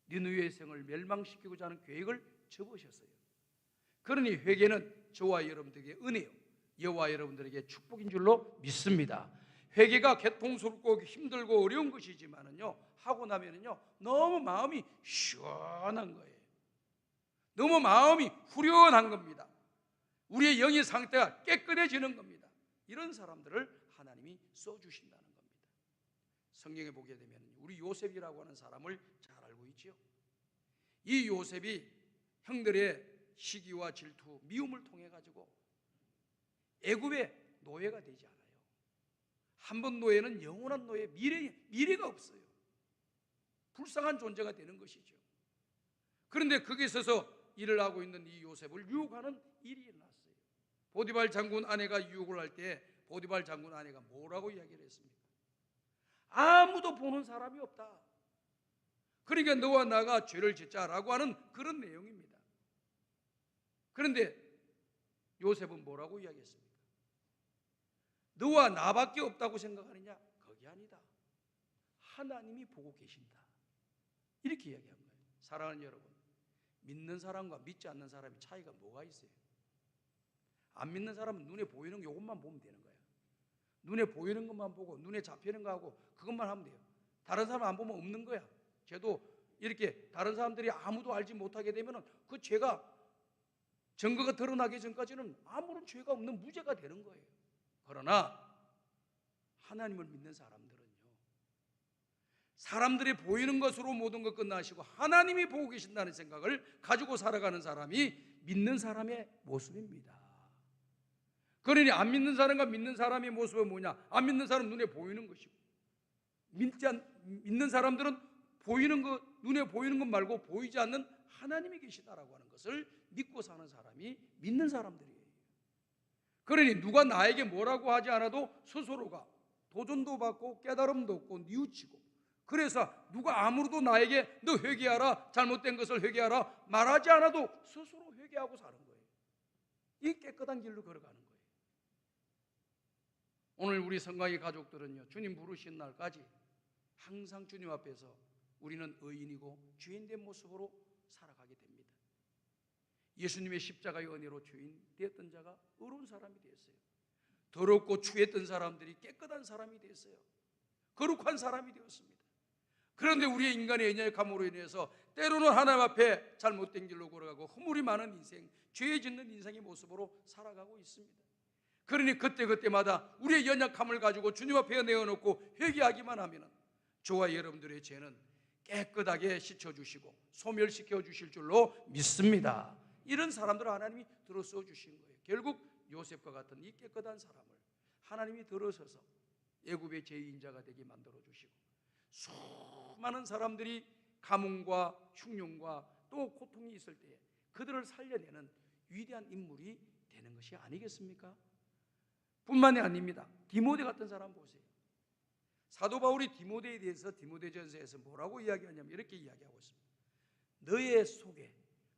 니느웨 성을 멸망시키고자 하는 계획을 접으셨어요. 그러니 회개는 저와 여러분들에게 은혜요, 여호와 여러분들에게 축복인 줄로 믿습니다. 회개가 고통스럽고 힘들고 어려운 것이지만은요, 하고 나면은요 너무 마음이 시원한 거예요. 너무 마음이 후련한 겁니다. 우리의 영의 상태가 깨끗해지는 겁니다. 이런 사람들을 하나님이 써주신다는 겁니다. 성경에 보게 되면 우리 요셉이라고 하는 사람을 잘 알고 있죠. 이 요셉이 형들의 시기와 질투, 미움을 통해 가지고 애굽의 노예가 되지 않아요. 한 번 노예는 영원한 노예, 미래가 없어요. 불쌍한 존재가 되는 것이죠. 그런데 거기에 있어서 일을 하고 있는 이 요셉을 유혹하는 일이 일어났어요. 보디발 장군 아내가 유혹을 할 때 보디발 장군 아내가 뭐라고 이야기를 했습니까? 아무도 보는 사람이 없다. 그러니까 너와 나가 죄를 짓자라고 하는 그런 내용입니다. 그런데 요셉은 뭐라고 이야기했습니까? 너와 나밖에 없다고 생각하느냐? 그게 아니다. 하나님이 보고 계신다. 이렇게 이야기한 거예요. 사랑하는 여러분, 믿는 사람과 믿지 않는 사람의 차이가 뭐가 있어요? 안 믿는 사람은 눈에 보이는 것만 보면 되는 거예요. 눈에 보이는 것만 보고 눈에 잡히는 거 하고 그것만 하면 돼요. 다른 사람 안 보면 없는 거야. 죄도 이렇게 다른 사람들이 아무도 알지 못하게 되면 그 죄가 증거가 드러나기 전까지는 아무런 죄가 없는 무죄가 되는 거예요. 그러나 하나님을 믿는 사람들은요, 사람들이 보이는 것으로 모든 것 끝나시고 하나님이 보고 계신다는 생각을 가지고 살아가는 사람이 믿는 사람의 모습입니다. 그러니 안 믿는 사람과 믿는 사람의 모습은 뭐냐? 안 믿는 사람은 눈에 보이는 것이고 믿는 사람들은 보이는 것, 눈에 보이는 것 말고 보이지 않는 하나님이 계시다라고 하는 것을 믿고 사는 사람이 믿는 사람들이에요. 그러니 누가 나에게 뭐라고 하지 않아도 스스로가 도전도 받고 깨달음도 얻고 뉘우치고, 그래서 누가 아무도 나에게 너 회개하라, 잘못된 것을 회개하라 말하지 않아도 스스로 회개하고 사는 거예요. 이 깨끗한 길로 걸어가는 거예요. 오늘 우리 성광의 가족들은요, 주님 부르신 날까지 항상 주님 앞에서 우리는 의인이고 죄인된 모습으로 살아가게 됩니다. 예수님의 십자가의 은혜로 죄인 되었던 자가 의로운 사람이 되었어요. 더럽고 추했던 사람들이 깨끗한 사람이 되었어요. 거룩한 사람이 되었습니다. 그런데 우리의 인간의 연약함으로 인해서 때로는 하나님 앞에 잘못된 길로 걸어가고 허물이 많은 인생, 죄에 짓는 인생의 모습으로 살아가고 있습니다. 그러니 그때마다 우리의 연약함을 가지고 주님 앞에 내어놓고 회개하기만 하면 저와 여러분들의 죄는 깨끗하게 씻어주시고 소멸시켜 주실 줄로 믿습니다. 이런 사람들을 하나님이 들어서 주신 거예요. 결국 요셉과 같은 이 깨끗한 사람을 하나님이 들어서서 애굽의 제2인자가 되게 만들어 주시고 수많은 사람들이 가뭄과 흉년과 또 고통이 있을 때에 그들을 살려내는 위대한 인물이 되는 것이 아니겠습니까? 뿐만이 아닙니다. 디모데 같은 사람 보세요. 사도 바울이 디모데에 대해서 디모데전서에서 뭐라고 이야기하냐면 이렇게 이야기하고 있습니다. 너의 속에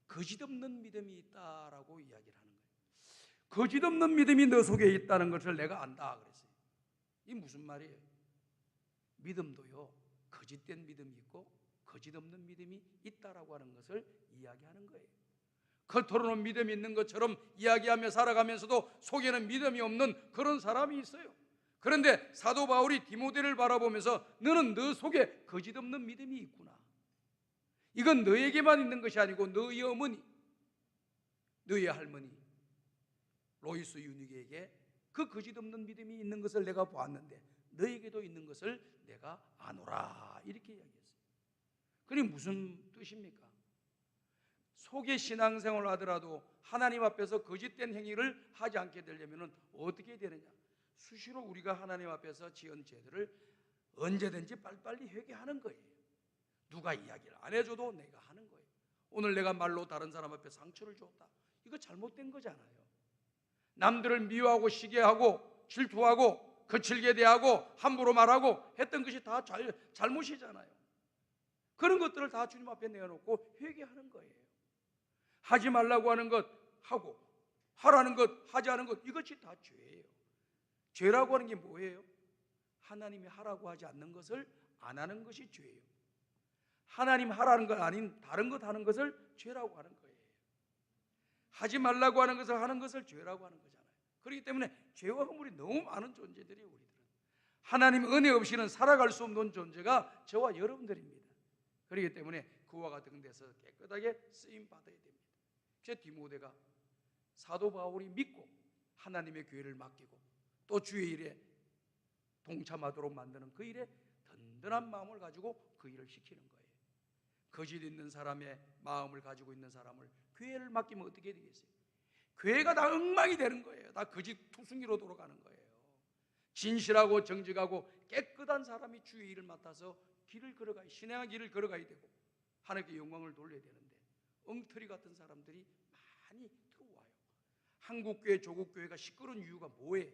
거짓없는 믿음이 있다라고 이야기를 하는 거예요. 거짓없는 믿음이 너 속에 있다는 것을 내가 안다 그랬어요. 이게 무슨 말이에요? 믿음도요, 거짓된 믿음이 있고 거짓없는 믿음이 있다라고 하는 것을 이야기하는 거예요. 겉으로는 믿음이 있는 것처럼 이야기하며 살아가면서도 속에는 믿음이 없는 그런 사람이 있어요. 그런데 사도 바울이 디모데를 바라보면서 너는 너 속에 거짓없는 믿음이 있구나. 이건 너에게만 있는 것이 아니고 너의 어머니, 너의 할머니 로이스 유니게에게 그 거짓없는 믿음이 있는 것을 내가 보았는데 너에게도 있는 것을 내가 아노라 이렇게 이야기했어요. 그게 무슨 뜻입니까? 속에 신앙생활을 하더라도 하나님 앞에서 거짓된 행위를 하지 않게 되려면 어떻게 되느냐? 수시로 우리가 하나님 앞에서 지은 죄들을 언제든지 빨리빨리 회개하는 거예요. 누가 이야기를 안 해줘도 내가 하는 거예요. 오늘 내가 말로 다른 사람 앞에 상처를 줬다. 이거 잘못된 거잖아요. 남들을 미워하고 시기하고 질투하고 거칠게 대하고 함부로 말하고 했던 것이 다 잘못이잖아요. 그런 것들을 다 주님 앞에 내어놓고 회개하는 거예요. 하지 말라고 하는 것 하고 하라는 것 하지 않은 것 이것이 다 죄예요. 죄라고 하는 게 뭐예요? 하나님이 하라고 하지 않는 것을 안 하는 것이 죄예요. 하나님 하라는 것 아닌 다른 것 하는 것을 죄라고 하는 거예요. 하지 말라고 하는 것을 하는 것을 죄라고 하는 거잖아요. 그렇기 때문에 죄와 허물이 너무 많은 존재들이에요. 우리들은 하나님 은혜 없이는 살아갈 수 없는 존재가 저와 여러분들입니다. 그렇기 때문에 그와 같은 데서 깨끗하게 쓰임 받아야 됩니다. 그래서 디모데가 사도 바울이 믿고 하나님의 교회를 맡기고 또 주의 일에 동참하도록 만드는 그 일에 든든한 마음을 가지고 그 일을 시키는 거예요. 거짓 있는 사람의 마음을 가지고 있는 사람을 교회를 맡기면 어떻게 되겠어요? 교회가 다 엉망이 되는 거예요. 다 거짓 투성이로 돌아가는 거예요. 진실하고 정직하고 깨끗한 사람이 주의 일을 맡아서 길을 걸어가야, 신앙의 길을 걸어가야 되고 하나님께 영광을 돌려야 되는데 엉터리 같은 사람들이 많이 들어와요. 한국교회, 조국교회가 시끄러운 이유가 뭐예요?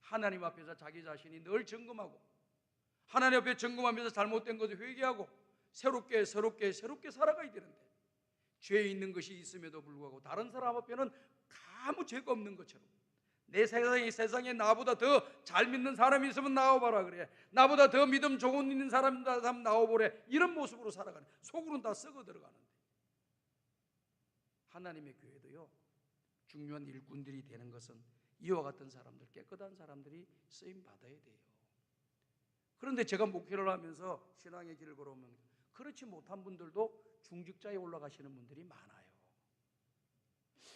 하나님 앞에서 자기 자신이 늘 점검하고 하나님 앞에 점검하면서 잘못된 것을 회개하고 새롭게 살아가야 되는데 죄 있는 것이 있음에도 불구하고 다른 사람 앞에는 아무 죄가 없는 것처럼 내 세상에 나보다 더 잘 믿는 사람이 있으면 나와봐라 그래. 나보다 더 믿음 좋은 있는 사람 나와보래. 이런 모습으로 살아가는, 속으로는 다 썩어 들어가는데 하나님의 교회도요 중요한 일꾼들이 되는 것은 이와 같은 사람들, 깨끗한 사람들이 쓰임 받아야 돼요. 그런데 제가 목회를 하면서 신앙의 길을 걸어오면 그렇지 못한 분들도 중직자에 올라가시는 분들이 많아요.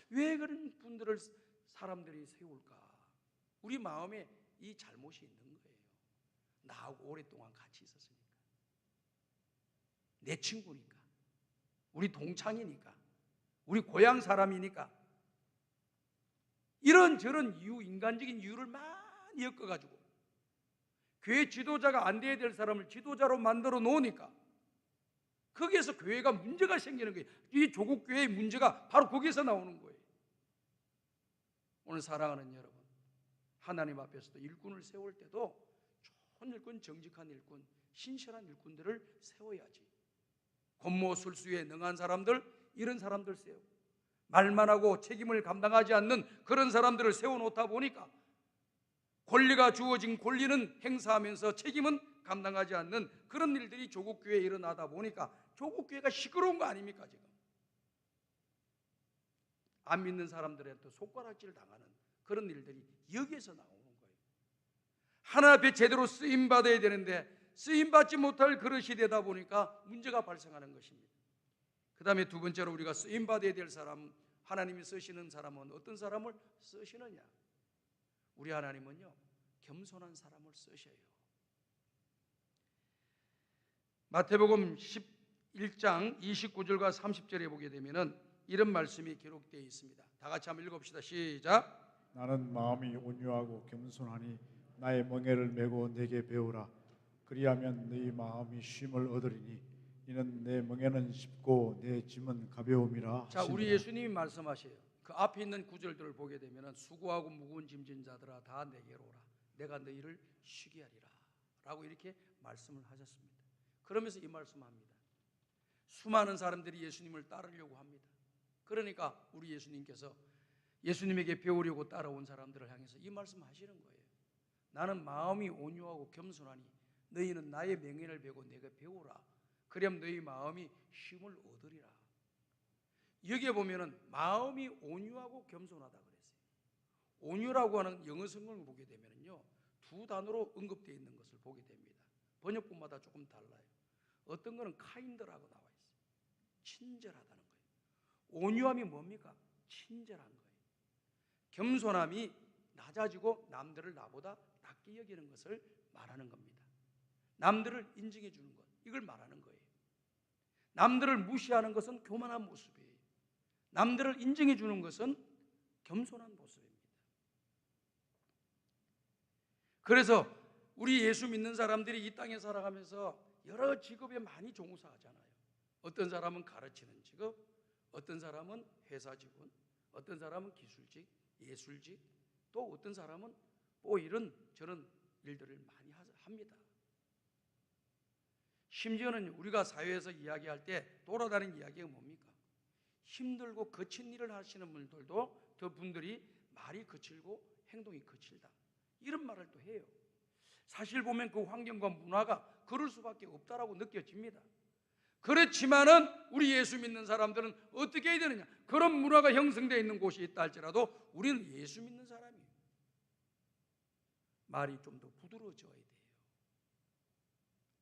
왜 그런 분들을 사람들이 세울까? 우리 마음에 이 잘못이 있는 거예요. 나하고 오랫동안 같이 있었으니까, 내 친구니까, 우리 동창이니까, 우리 고향 사람이니까 이런저런 이유, 인간적인 이유를 많이 엮어가지고 교회 지도자가 안 돼야 될 사람을 지도자로 만들어 놓으니까 거기에서 교회가 문제가 생기는 거예요. 이 조국교회의 문제가 바로 거기서 나오는 거예요. 오늘 사랑하는 여러분, 하나님 앞에서도 일꾼을 세울 때도 좋은 일꾼, 정직한 일꾼, 신실한 일꾼들을 세워야지. 권모술수에 능한 사람들, 이런 사람들 세우고 말만 하고 책임을 감당하지 않는 그런 사람들을 세워놓다 보니까 권리가 주어진 권리는 행사하면서 책임은 감당하지 않는 그런 일들이 조국 교회에 일어나다 보니까 조국 교회가 시끄러운 거 아닙니까? 지금 안 믿는 사람들한테 손가락질 당하는 그런 일들이 여기에서 나오는 거예요. 하나님 앞에 제대로 쓰임 받아야 되는데 쓰임 받지 못할 그릇이 되다 보니까 문제가 발생하는 것입니다. 그 다음에 두 번째로 우리가 쓰임 받아야 될 사람, 하나님이 쓰시는 사람은 어떤 사람을 쓰시느냐? 우리 하나님은요, 겸손한 사람을 쓰셔요. 마태복음 11장 29절과 30절에 보게 되면은 이런 말씀이 기록되어 있습니다. 다 같이 한번 읽어봅시다. 시작. 나는 마음이 온유하고 겸손하니 나의 멍에를 메고 내게 배우라. 그리하면 너희 마음이 쉼을 얻으리니 이는 내 멍에는 쉽고 내 짐은 가벼움이라. 자, 우리 하시니라. 예수님이 말씀하셔요. 그 앞에 있는 구절들을 보게 되면은 수고하고 무거운 짐진 자들아 다 내게로 오라. 내가 너희를 쉬게 하리라. 라고 이렇게 말씀을 하셨습니다. 그러면서 이 말씀합니다. 수많은 사람들이 예수님을 따르려고 합니다. 그러니까 우리 예수님께서 예수님에게 배우려고 따라온 사람들을 향해서 이 말씀 하시는 거예요. 나는 마음이 온유하고 겸손하니 너희는 나의 명예를 배고 내가 배우라. 그럼 너희 마음이 쉼을 얻으리라. 여기에 보면은 마음이 온유하고 겸손하다 그랬어요. 온유라고 하는 영어 성경을 보게 되면요, 두 단어로 언급되어 있는 것을 보게 됩니다. 번역본마다 조금 달라요. 어떤 거는 kind라고 나와 있어요. 친절하다는 거예요. 온유함이 뭡니까? 친절한 거예요. 겸손함이 낮아지고 남들을 나보다 낮게 여기는 것을 말하는 겁니다. 남들을 인정해 주는 것, 이걸 말하는 거예요. 남들을 무시하는 것은 교만한 모습이에요. 남들을 인정해 주는 것은 겸손한 모습입니다. 그래서 우리 예수 믿는 사람들이 이 땅에 살아가면서 여러 직업에 많이 종사하잖아요. 어떤 사람은 가르치는 직업, 어떤 사람은 회사 직원, 어떤 사람은 기술직, 예술직, 또 어떤 사람은 뭐 이런 저런 일들을 많이 합니다. 심지어는 우리가 사회에서 이야기할 때 돌아다니는 이야기가 뭡니까? 힘들고 거친 일을 하시는 분들도 더 분들이 말이 거칠고 행동이 거칠다, 이런 말을 또 해요. 사실 보면 그 환경과 문화가 그럴 수밖에 없다라고 느껴집니다. 그렇지만은 우리 예수 믿는 사람들은 어떻게 해야 되느냐? 그런 문화가 형성되어 있는 곳이 있다 할지라도 우리는 예수 믿는 사람이에요. 말이 좀 더 부드러워져야 돼요.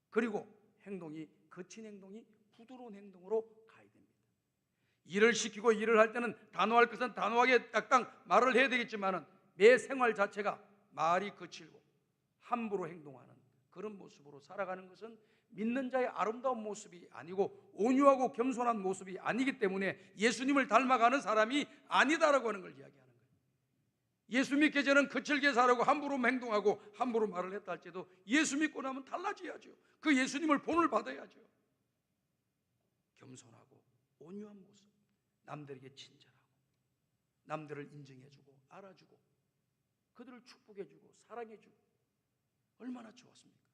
그리고 행동이, 거친 행동이 부드러운 행동으로 가야 됩니다. 일을 시키고 일을 할 때는 단호할 것은 단호하게 딱딱 말을 해야 되겠지만은 매 생활 자체가 말이 거칠고 함부로 행동하는 그런 모습으로 살아가는 것은 믿는 자의 아름다운 모습이 아니고 온유하고 겸손한 모습이 아니기 때문에 예수님을 닮아가는 사람이 아니다라고 하는 걸 이야기하는 거예요. 예수 믿기 전에는 거칠게 살고 함부로 행동하고 함부로 말을 했다 할지라도 예수 믿고 나면 달라져야죠. 그 예수님을 본을 받아야죠. 겸손하고 온유한 모습, 남들에게 친절하고 남들을 인정해주고 알아주고 그들을 축복해주고 사랑해주고, 얼마나 좋았습니까?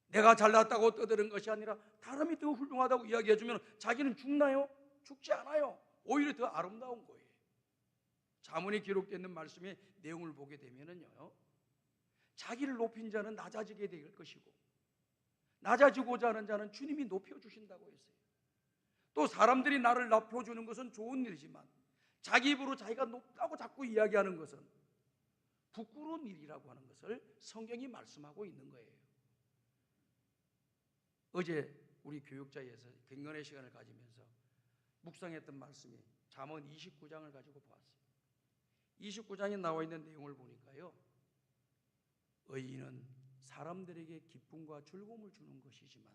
내가 잘났다고 떠드는 것이 아니라 사람이 더 훌륭하다고 이야기해주면 자기는 죽나요? 죽지 않아요. 오히려 더 아름다운 거예요. 잠언에 기록되어 있는 말씀의 내용을 보게 되면요, 자기를 높인 자는 낮아지게 될 것이고 낮아지고자 하는 자는 주님이 높여주신다고 했어요. 또 사람들이 나를 높여주는 것은 좋은 일이지만 자기 입으로 자기가 높다고 자꾸 이야기하는 것은 부끄러운 일이라고 하는 것을 성경이 말씀하고 있는 거예요. 어제 우리 교육자에서 경건의 시간을 가지면서 묵상했던 말씀이 잠언 29장을 가지고 보았어요. 29장에 나와 있는 내용을 보니까요, 의인은 사람들에게 기쁨과 즐거움을 주는 것이지만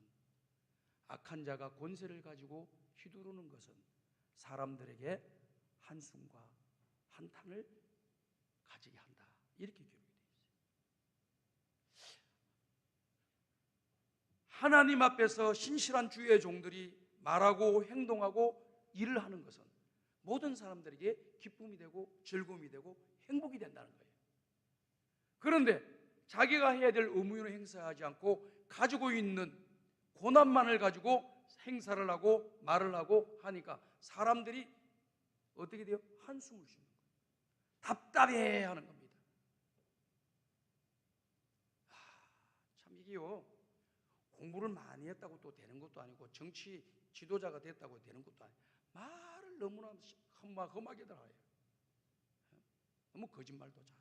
악한 자가 권세를 가지고 휘두르는 것은 사람들에게 한숨과 한탄을 가지게 한다, 이렇게 기록되어 있어요. 하나님 앞에서 신실한 주의 종들이 말하고 행동하고 일을 하는 것은 모든 사람들에게 기쁨이 되고 즐거움이 되고 행복이 된다는 거예요. 그런데 자기가 해야 될 의무를 행사하지 않고 가지고 있는 고난만을 가지고 행사를 하고 말을 하고 하니까 사람들이 어떻게 돼요? 한숨을 쉬는 거예요. 답답해 하는 겁니다. 참 이게요, 공부를 많이 했다고 또 되는 것도 아니고 정치 지도자가 됐다고 되는 것도 아니고 말을 너무나 험하게들 해요. 너무 거짓말도 잘하고.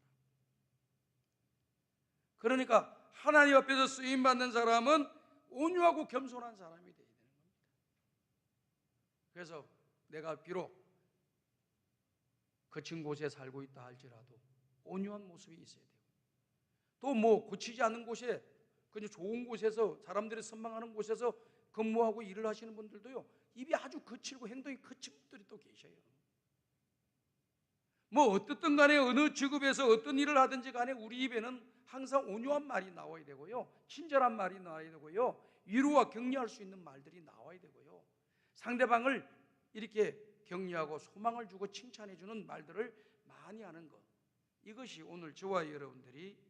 그러니까 하나님 앞에서 쓰임 받는 사람은 온유하고 겸손한 사람이 되어야 되는 겁니다. 그래서 내가 비록 거친 곳에 살고 있다 할지라도 온유한 모습이 있어야 되고, 또 뭐 고치지 않는 곳에 그냥 좋은 곳에서 사람들이 선망하는 곳에서 근무하고 일을 하시는 분들도요, 입이 아주 거칠고 행동이 거친 분들이 또 계셔요. 뭐 어떻든 간에 어느 직업에서 어떤 일을 하든지 간에 우리 입에는 항상 온유한 말이 나와야 되고요, 친절한 말이 나와야 되고요, 위로와 격려할 수 있는 말들이 나와야 되고요, 상대방을 이렇게 격려하고 소망을 주고 칭찬해 주는 말들을 많이 하는 것, 이것이 오늘 저와 여러분들이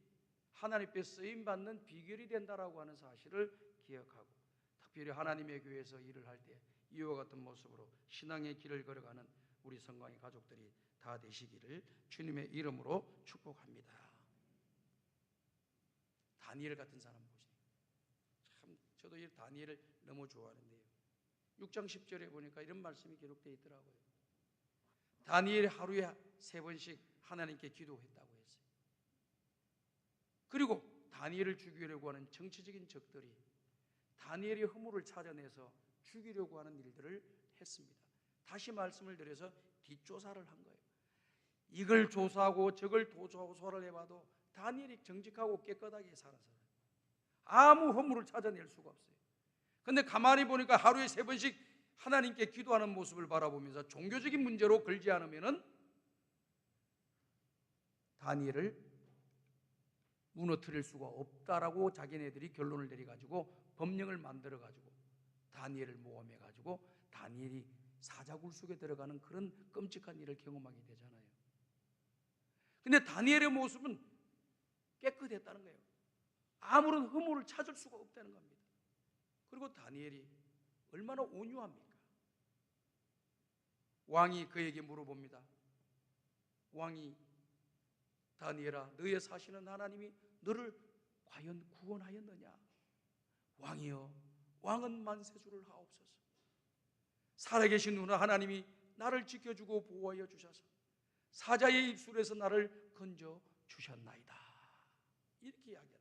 하나님께 쓰임 받는 비결이 된다라고 하는 사실을 기억하고, 특별히 하나님의 교회에서 일을 할 때 이와 같은 모습으로 신앙의 길을 걸어가는 우리 성광의 가족들이 다 되시기를 주님의 이름으로 축복합니다. 다니엘 같은 사람 보시죠. 참 저도 이 다니엘을 너무 좋아하는데요, 6장 10절에 보니까 이런 말씀이 기록되어 있더라고요. 다니엘이 하루에 3번씩 하나님께 기도했다고 했어요. 그리고 다니엘을 죽이려고 하는 정치적인 적들이 다니엘의 허물을 찾아내서 죽이려고 하는 일들을 했습니다. 다시 말씀을 드려서 뒷조사를 한 거예요. 이걸 조사하고 저걸 조사를 해봐도 다니엘이 정직하고 깨끗하게 살아서 아무 허물을 찾아낼 수가 없어요. 그런데 가만히 보니까 하루에 3번씩 하나님께 기도하는 모습을 바라보면서 종교적인 문제로 걸지 않으면은 다니엘을 무너뜨릴 수가 없다라고 자기네들이 결론을 내려가지고 법령을 만들어가지고 다니엘을 모함해가지고 다니엘이 사자굴 속에 들어가는 그런 끔찍한 일을 경험하게 되잖아요. 근데 다니엘의 모습은 깨끗했다는 거예요. 아무런 허물을 찾을 수가 없다는 겁니다. 그리고 다니엘이 얼마나 온유합니까? 왕이 그에게 물어봅니다. 왕이 다니엘아, 너의 사시는 하나님이 너를 과연 구원하였느냐? 왕이여, 왕은 만세주를 하옵소서. 살아계신 하나님이 나를 지켜주고 보호하여 주셔서 사자의 입술에서 나를 건져 주셨나이다. 이렇게 이야기합니다.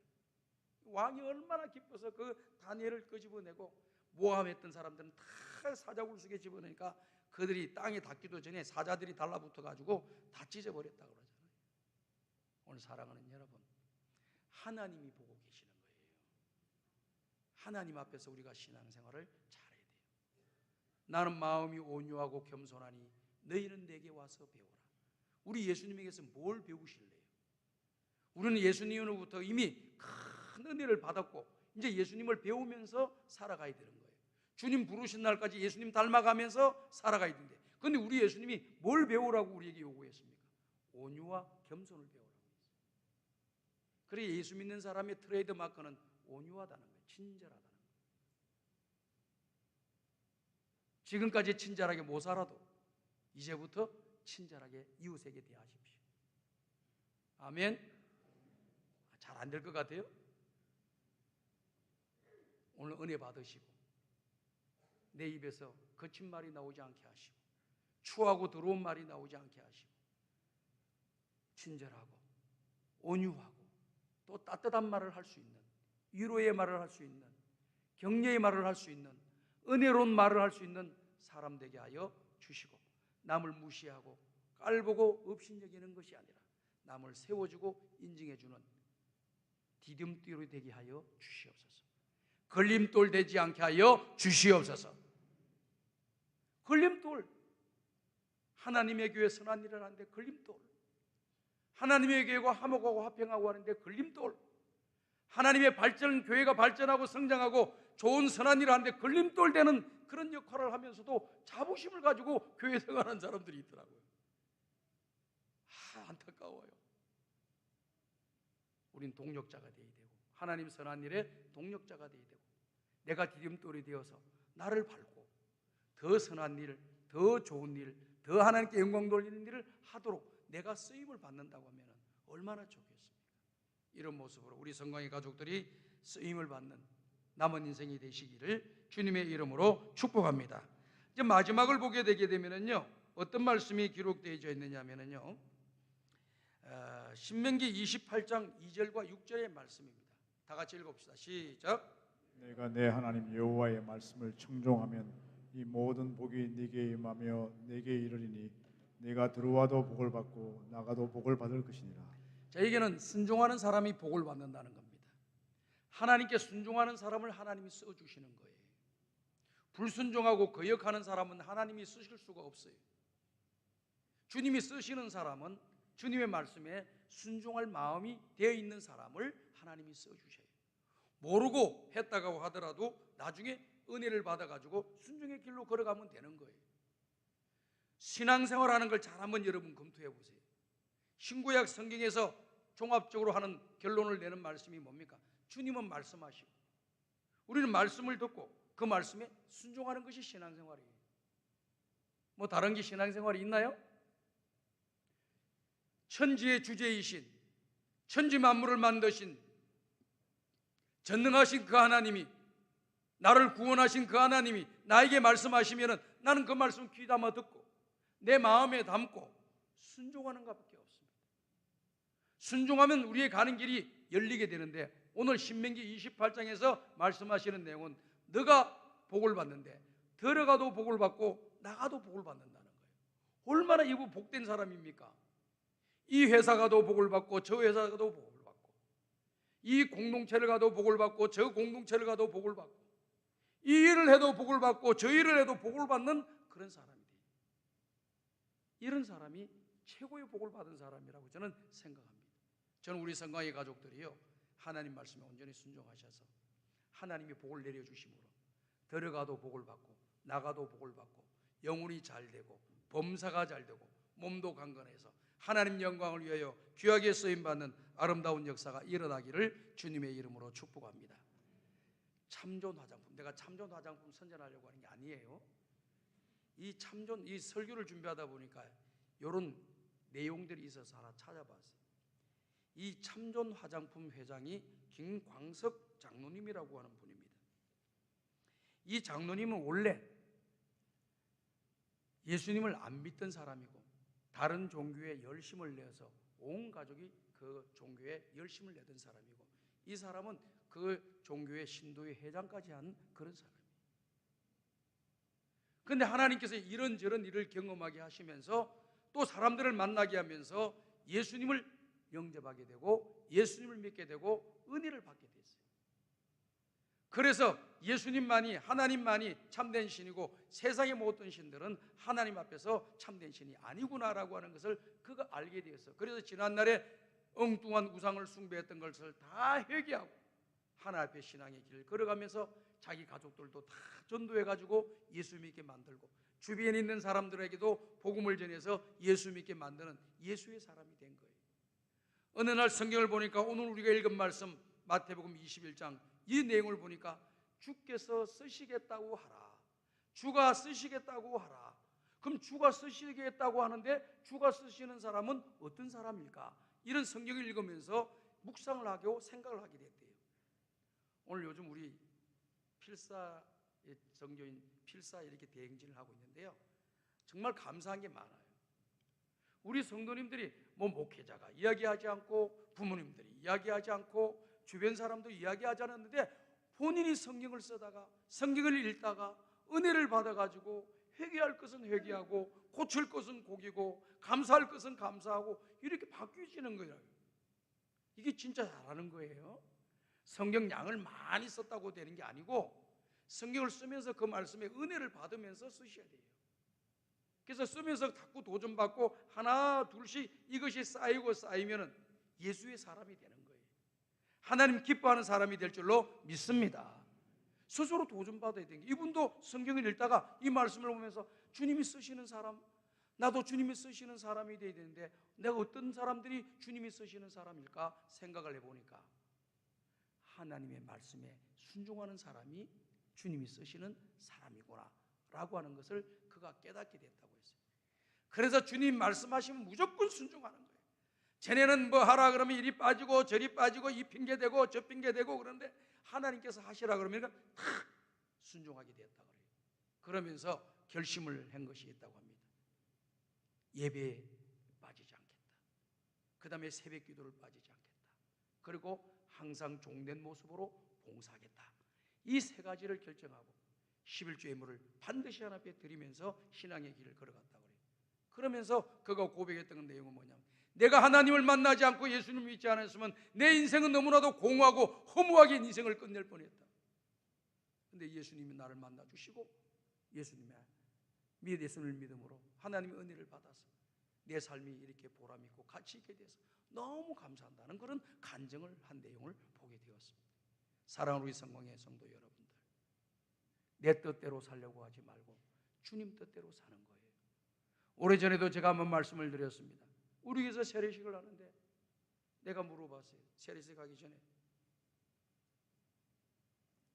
왕이 얼마나 기뻐서 그 다니엘을 끄집어내고 모함했던 사람들은 다 사자굴 속에 집어넣으니까 그들이 땅에 닿기도 전에 사자들이 달라붙어가지고 다 찢어버렸다고 그러잖아요. 오늘 사랑하는 여러분, 하나님이 보고 계시는 거예요. 하나님 앞에서 우리가 신앙생활을 잘해야 돼요. 나는 마음이 온유하고 겸손하니 너희는 내게 와서 배우라. 우리 예수님에게서 뭘 배우실래요? 우리는 예수님으로부터 이미 큰 은혜를 받았고 이제 예수님을 배우면서 살아가야 되는 거예요. 주님 부르신 날까지 예수님 닮아가면서 살아가야 되는데, 그런데 우리 예수님이 뭘 배우라고 우리에게 요구했습니까? 온유와 겸손을 배우라고 했어요. 그래 예수 믿는 사람의 트레이드 마크는 온유하다는 거예요. 친절하다는 거예요. 지금까지 친절하게 못 살아도 이제부터 친절하게 이웃에게 대하십시오. 아멘. 잘 안 될 것 같아요? 오늘 은혜 받으시고 내 입에서 거친 말이 나오지 않게 하시고 추하고 더러운 말이 나오지 않게 하시고 친절하고 온유하고 또 따뜻한 말을 할 수 있는, 위로의 말을 할 수 있는, 격려의 말을 할 수 있는, 은혜로운 말을 할 수 있는 사람 되게 하여 주시고, 남을 무시하고 깔보고 업신여기는 것이 아니라 남을 세워주고 인정해주는 디딤돌이 되게 하여 주시옵소서. 걸림돌 되지 않게 하여 주시옵소서. 걸림돌, 하나님의 교회 선한 일을 하는데 걸림돌, 하나님의 교회가 화목하고 화평하고 하는데 걸림돌, 하나님의 발전, 교회가 발전하고 성장하고 좋은 선한 일을 하는데 걸림돌 되는 그런 역할을 하면서도 자부심을 가지고 교회 생활하는 사람들이 있더라고요. 안타까워요. 우린 동력자가 되어야 되고 하나님 선한 일에 동력자가 되어야 되고 내가 디딤돌이 되어서 나를 밟고 더 선한 일, 더 좋은 일, 더 하나님께 영광 돌리는 일을 하도록 내가 쓰임을 받는다고 하면 얼마나 좋겠습니까? 이런 모습으로 우리 성광의 가족들이 쓰임을 받는 남은 인생이 되시기를 주님의 이름으로 축복합니다. 이제 마지막을 보게 되게 되면은요, 어떤 말씀이 기록되어 있느냐면은요, 신명기 28장 2절과 6절의 말씀입니다. 다 같이 읽읍시다. 시작. 내가 내 하나님 여호와의 말씀을 청종하면 이 모든 복이 네게 임하며 네게 이르리니 네가 들어와도 복을 받고 나가도 복을 받을 것이니라. 저에게는 순종하는 사람이 복을 받는다는 겁니다. 하나님께 순종하는 사람을 하나님이 써주시는 거예요. 불순종하고 거역하는 사람은 하나님이 쓰실 수가 없어요. 주님이 쓰시는 사람은 주님의 말씀에 순종할 마음이 되어 있는 사람을 하나님이 써주셔요. 모르고 했다고 하더라도 나중에 은혜를 받아가지고 순종의 길로 걸어가면 되는 거예요. 신앙생활하는 걸 잘 한번 여러분 검토해 보세요. 신구약 성경에서 종합적으로 하는 결론을 내는 말씀이 뭡니까? 주님은 말씀하시고 우리는 말씀을 듣고 그 말씀에 순종하는 것이 신앙생활이에요. 뭐 다른 게 신앙생활이 있나요? 천지의 주제이신, 천지 만물을 만드신 전능하신 그 하나님이, 나를 구원하신 그 하나님이 나에게 말씀하시면 나는 그 말씀 귀담아 듣고 내 마음에 담고 순종하는 것밖에 없습니다. 순종하면 우리의 가는 길이 열리게 되는데, 오늘 신명기 28장에서 말씀하시는 내용은 너가 복을 받는데 들어가도 복을 받고 나가도 복을 받는다는 거예요. 얼마나 이거 복된 사람입니까? 이 회사 가도 복을 받고 저 회사 가도 복을 받고, 이 공동체를 가도 복을 받고 저 공동체를 가도 복을 받고, 이 일을 해도 복을 받고 저 일을 해도 복을 받는 그런 사람이 돼요. 이런 사람이 최고의 복을 받은 사람이라고 저는 생각합니다. 저는 우리 성광의 가족들이요, 하나님 말씀에 온전히 순종하셔서 하나님이 복을 내려주심으로 들어가도 복을 받고 나가도 복을 받고 영혼이 잘 되고 범사가 잘 되고 몸도 강건해서 하나님 영광을 위하여 귀하게 쓰임받는 아름다운 역사가 일어나기를 주님의 이름으로 축복합니다. 참존 화장품, 내가 참존 화장품 선전하려고 하는 게 아니에요. 이 참존, 이 설교를 준비하다 보니까 이런 내용들이 있어서 하나 찾아봤어요. 이 참존 화장품 회장이 김광석 장로님이라고 하는 분입니다. 이 장로님은 원래 예수님을 안 믿던 사람이고 다른 종교에 열심을 내서 온 가족이 그 종교에 열심을 내던 사람이고, 이 사람은 그 종교의 신도의 회장까지 한 그런 사람이에요. 그런데 하나님께서 이런저런 일을 경험하게 하시면서 또 사람들을 만나게 하면서 예수님을 영접하게 되고 예수님을 믿게 되고 은혜를 받게 됐어요. 그래서 예수님만이, 하나님만이 참된 신이고 세상의 모든 신들은 하나님 앞에서 참된 신이 아니구나라고 하는 것을 그가 알게 되었어요. 그래서 지난날에 엉뚱한 우상을 숭배했던 것을 다 회개하고 하나님 앞에 신앙의 길을 걸어가면서 자기 가족들도 다 전도해가지고 예수 믿게 만들고 주변에 있는 사람들에게도 복음을 전해서 예수 믿게 만드는 예수의 사람이 된 거예요. 어느 날 성경을 보니까 오늘 우리가 읽은 말씀 마태복음 21장 이 내용을 보니까 주께서 쓰시겠다고 하라, 주가 쓰시겠다고 하라. 그럼 주가 쓰시겠다고 하는데 주가 쓰시는 사람은 어떤 사람일까? 이런 성경을 읽으면서 묵상을 하고 생각을 하게 됐대요. 오늘 요즘 우리 필사의 정교인 필사 이렇게 대행진을 하고 있는데요, 정말 감사한 게 많아요. 우리 성도님들이 뭐 목회자가 이야기하지 않고 부모님들이 이야기하지 않고 주변 사람도 이야기하지 않았는데 본인이 성경을 쓰다가 성경을 읽다가 은혜를 받아가지고 회개할 것은 회개하고 고칠 것은 고기고 감사할 것은 감사하고 이렇게 바뀌어지는 거예요. 이게 진짜 잘하는 거예요. 성경 양을 많이 썼다고 되는 게 아니고 성경을 쓰면서 그 말씀에 은혜를 받으면서 쓰셔야 돼요. 그래서 쓰면서 자꾸 도전받고 하나 둘씩 이것이 쌓이고 쌓이면 예수의 사람이 되는 거예요. 하나님 기뻐하는 사람이 될 줄로 믿습니다. 스스로 도전받아야 되는 게, 이분도 성경을 읽다가 이 말씀을 보면서 주님이 쓰시는 사람, 나도 주님이 쓰시는 사람이 되어야 되는데 내가 어떤 사람들이 주님이 쓰시는 사람일까 생각을 해보니까 하나님의 말씀에 순종하는 사람이 주님이 쓰시는 사람이구나 라고 하는 것을 그가 깨닫게 됐다고 했어요. 그래서 주님 말씀하시면 무조건 순종하는 거예요. 쟤네는 뭐 하라 그러면 이리 빠지고 저리 빠지고 이 핑계 대고 저 핑계 대고 그런데 하나님께서 하시라 그러면 다 순종하게 되었다 그래요. 그러면서 결심을 한 것이 있다고 합니다. 예배에 빠지지 않겠다. 그 다음에 새벽 기도를 빠지지 않겠다. 그리고 항상 종된 모습으로 봉사하겠다. 이 세 가지를 결정하고 11조 예물을 반드시 하나 앞에 드리면서 신앙의 길을 걸어갔다고 그래요. 그러면서 그가 고백했던 내용은 뭐냐면, 내가 하나님을 만나지 않고 예수님을 믿지 않았으면 내 인생은 너무나도 공허하고 허무하게 인생을 끝낼 뻔했다. 근데 예수님이 나를 만나주시고 예수님의 예수님을 믿음으로 하나님의 은혜를 받아서 내 삶이 이렇게 보람있고 가치 있게 돼서 너무 감사한다는 그런 간증을 한 내용을 보게 되었습니다. 사랑하는 우리 성공의 성도 여러분들, 내 뜻대로 살려고 하지 말고 주님 뜻대로 사는 거예요. 오래전에도 제가 한번 말씀을 드렸습니다. 우리 교회에서 세례식을 하는데 내가 물어봤어요. 세례식 가기 전에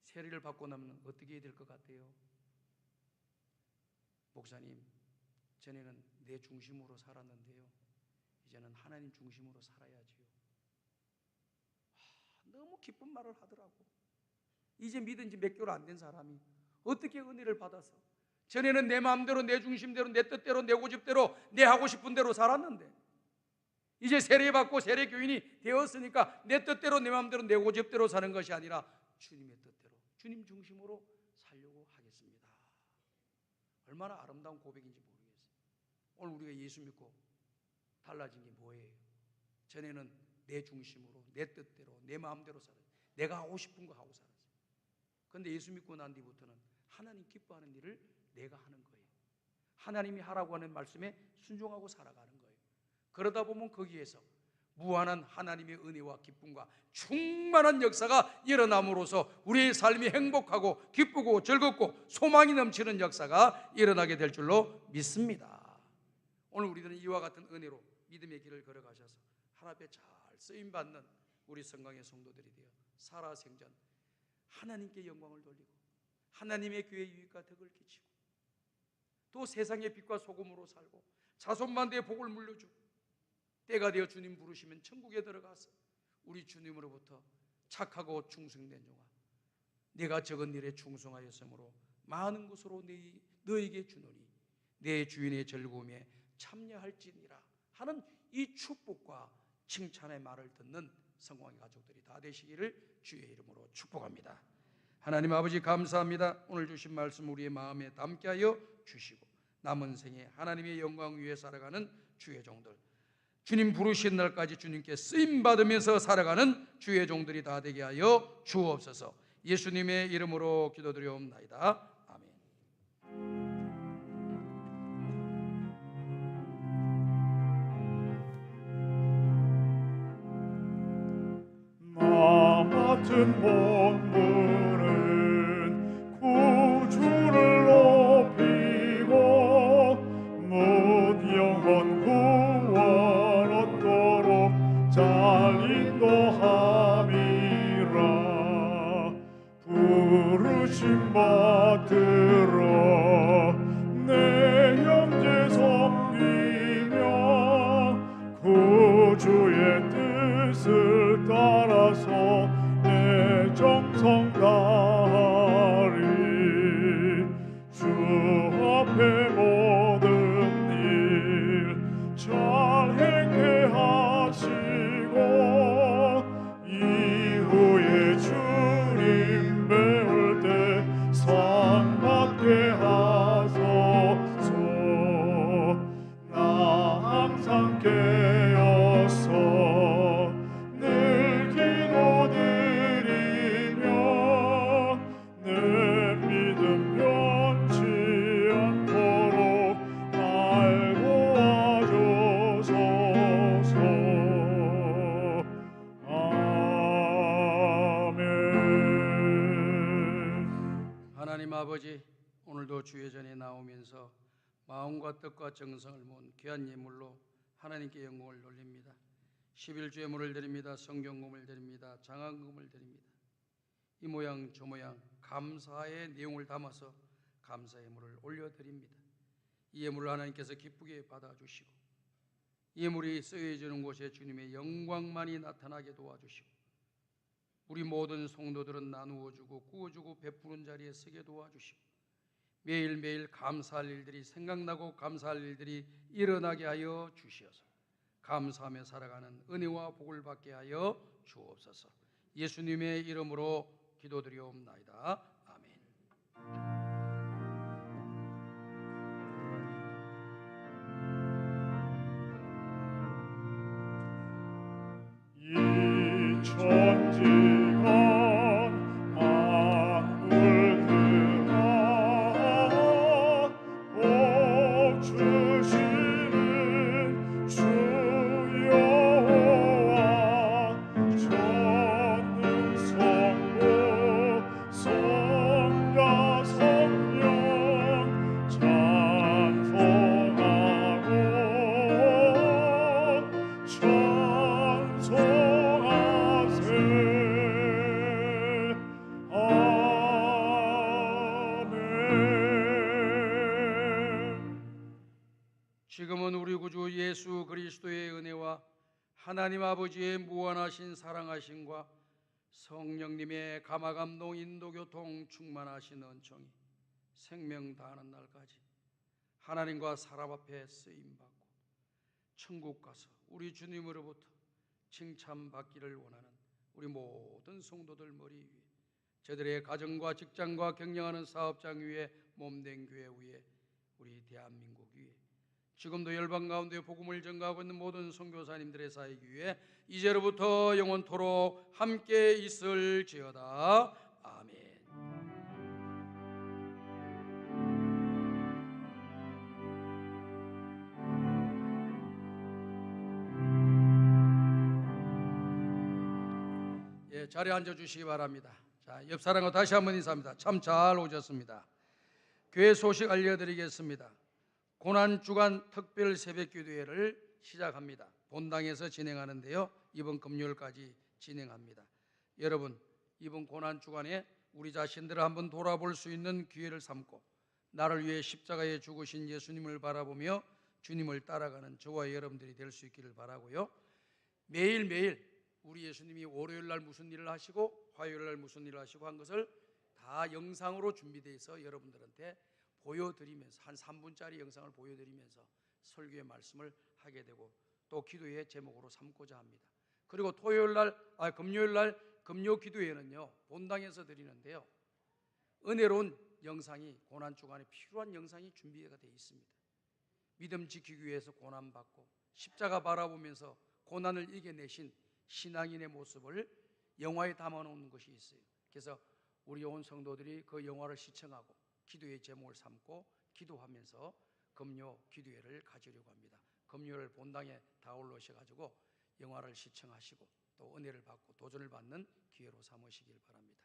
세례를 받고 나면 어떻게 해야 될 것 같아요? 목사님, 전에는 내 중심으로 살았는데요, 이제는 하나님 중심으로 살아야지요. 너무 기쁜 말을 하더라고. 이제 믿은 지 몇 개월 안 된 사람이 어떻게 은혜를 받아서, 전에는 내 마음대로 내 중심대로 내 뜻대로 내 고집대로 내 하고 싶은 대로 살았는데 이제 세례받고 세례교인이 되었으니까 내 뜻대로 내 마음대로 내 고집대로 사는 것이 아니라 주님의 뜻대로 주님 중심으로 살려고 하겠습니다. 얼마나 아름다운 고백인지 모르겠어요. 오늘 우리가 예수 믿고 달라진 게 뭐예요? 전에는 내 중심으로 내 뜻대로 내 마음대로 살았어요. 내가 하고 싶은 거 하고 살았어요. 그런데 예수 믿고 난 뒤부터는 하나님 기뻐하는 일을 내가 하는 거예요. 하나님이 하라고 하는 말씀에 순종하고 살아가는 거예요. 그러다 보면 거기에서 무한한 하나님의 은혜와 기쁨과 충만한 역사가 일어남으로써 우리의 삶이 행복하고 기쁘고 즐겁고 소망이 넘치는 역사가 일어나게 될 줄로 믿습니다. 오늘 우리들은 이와 같은 은혜로 믿음의 길을 걸어가셔서 하나님 앞에 잘 쓰임받는 우리 성강의 성도들이 되어 살아생전 하나님께 영광을 돌리고 하나님의 교회에 유익과 덕을 끼치고 또 세상의 빛과 소금으로 살고 자손만대의 복을 물려주고 때가 되어 주님 부르시면 천국에 들어가서 우리 주님으로부터 착하고 충성된 종아, 내가 적은 일에 충성하였으므로 많은 것으로 너에게 주노니 내 주인의 즐거움에 참여할지니라 하는 이 축복과 칭찬의 말을 듣는 성공의 가족들이 다 되시기를 주의 이름으로 축복합니다. 하나님 아버지 감사합니다. 오늘 주신 말씀 우리의 마음에 담게 하여 주시고 남은 생에 하나님의 영광 위에 살아가는 주의 종들, 주님 부르신 날까지 주님께 쓰임받으면서 살아가는 주의 종들이 다 되게 하여 주옵소서. 예수님의 이름으로 기도드리옵나이다. 아멘. 나 같은 본분은 구주를 높이고 무영원 구원 얻도록 잘 인도함이라. 부르심 받들어 내 형제 섬기며 구주의 뜻을 따라서 내 정성 다하리. 주 앞에 모든 일 잘 행케 하시고 이후에 주님 배울 때 상 받게 하소서. 나 항상 깨어서 늘 기도드리며 내 믿음 변치 않도록 날 도와주소서. 아멘. 하나님 아버지, 오늘도 주의 전에 나오면서 마음과 뜻과 정성을 모은 귀한 예물로 하나님께 영광을 돌립니다. 11주 예물을 드립니다. 성경금을 드립니다. 장학금을 드립니다. 이 모양 저 모양 감사의 내용을 담아서 감사 예물을 올려드립니다. 이 예물을 하나님께서 기쁘게 받아주시고 예물이 쓰여지는 곳에 주님의 영광만이 나타나게 도와주시고 우리 모든 성도들은 나누어주고 구워주고 베푸는 자리에 서게 도와주시고 매일매일 감사할 일들이 생각나고 감사할 일들이 일어나게 하여 주시어서 감사하며 살아가는 은혜와 복을 받게 하여 주옵소서. 예수님의 이름으로 기도드리옵나이다. 아멘. 이 천지가 만물들아 복 주시는 주 여호와 전능성부 성자 성령 찬송하고 찬송하세. 아멘. 지금은 우리 구주 예수 그리스도의 은혜와 하나님 아버지의 무한하신 사랑하심과 성령님의 감화감동 인도교통 충만하신 은총이 생명 다하는 날까지 하나님과 사람 앞에 쓰임받고 천국 가서 우리 주님으로부터 칭찬받기를 원하는 우리 모든 성도들 머리 위에, 저들의 가정과 직장과 경영하는 사업장 위에, 몸된 교회 위에, 우리 대한민국 위에, 지금도 열방 가운데 복음을 전가하고 있는 모든 선교사님들의 사역 위에 이제로부터 영원토록 함께 있을지어다. 아멘. 예, 자리에 앉아주시기 바랍니다. 자, 옆 사람과 다시 한번 인사합니다. 참 잘 오셨습니다. 교회 소식 알려드리겠습니다. 고난주간 특별 새벽기도회를 시작합니다. 본당에서 진행하는데요, 이번 금요일까지 진행합니다. 여러분, 이번 고난주간에 우리 자신들을 한번 돌아볼 수 있는 기회를 삼고 나를 위해 십자가에 죽으신 예수님을 바라보며 주님을 따라가는 저와 여러분들이 될 수 있기를 바라고요. 매일매일 우리 예수님이 월요일날 무슨 일을 하시고 화요일날 무슨 일을 하시고 한 것을 다 영상으로 준비되어 있어 여러분들한테 보여드리면서 한 3분짜리 영상을 보여드리면서 설교의 말씀을 하게 되고 또 기도의 제목으로 삼고자 합니다. 그리고 금요일날 금요 기도회는요, 본당에서 드리는데요, 은혜로운 영상이 고난주간에 필요한 영상이 준비가 되어 있습니다. 믿음 지키기 위해서 고난받고 십자가 바라보면서 고난을 이겨내신 신앙인의 모습을 영화에 담아놓은 것이 있어요. 그래서 우리 온 성도들이 그 영화를 시청하고 기도의 제목을 삼고 기도하면서 금요 기도회를 가지려고 합니다. 금요일 본당에 다 올라오셔가지고 영화를 시청하시고 또 은혜를 받고 도전을 받는 기회로 삼으시길 바랍니다.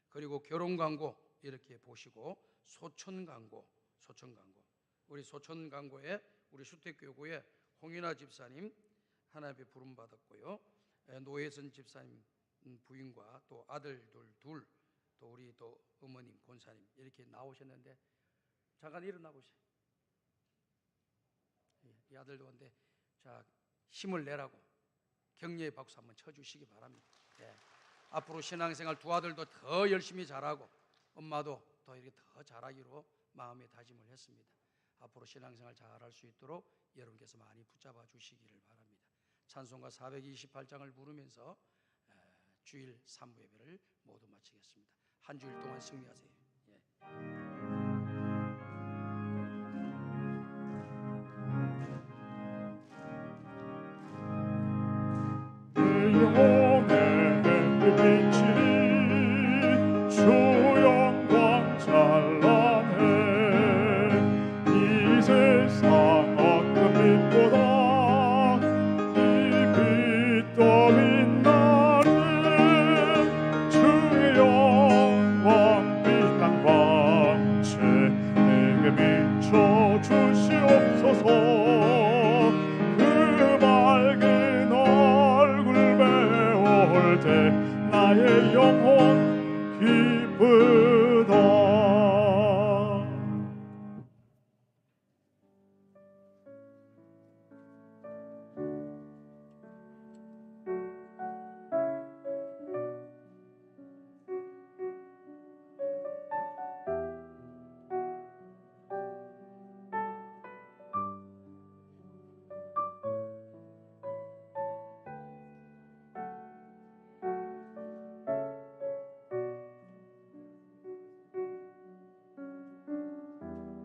그리고 결혼 광고 이렇게 보시고 소천 광고 우리 소천 광고에 우리 수택교구에 홍윤아 집사님 하나님의 부름 받았고요. 노혜선 집사님 부인과 또 아들들 둘, 또 우리 또 어머님 권사님 이렇게 나오셨는데 잠깐 일어나 보세요. 이 아들도 근데 자 힘을 내라고 격려의 박수 한번 쳐주시기 바랍니다. 네. 앞으로 신앙생활 두 아들도 더 열심히 잘하고 엄마도 더 이렇게 더 잘하기로 마음에 다짐을 했습니다. 앞으로 신앙생활 잘할 수 있도록 여러분께서 많이 붙잡아 주시기를 바랍니다. 찬송가 428장을 부르면서 주일 3부 예배를 모두 마치겠습니다. 한 주일 동안 승리하세요. 영혼의 빛이 주 영광 찬란해. 이 세상 어떤 빛보다 이 빛도 빛나는 주의 영광 빛난 광채 내게 비춰 주시옵소서. 나의 영혼 기쁘다.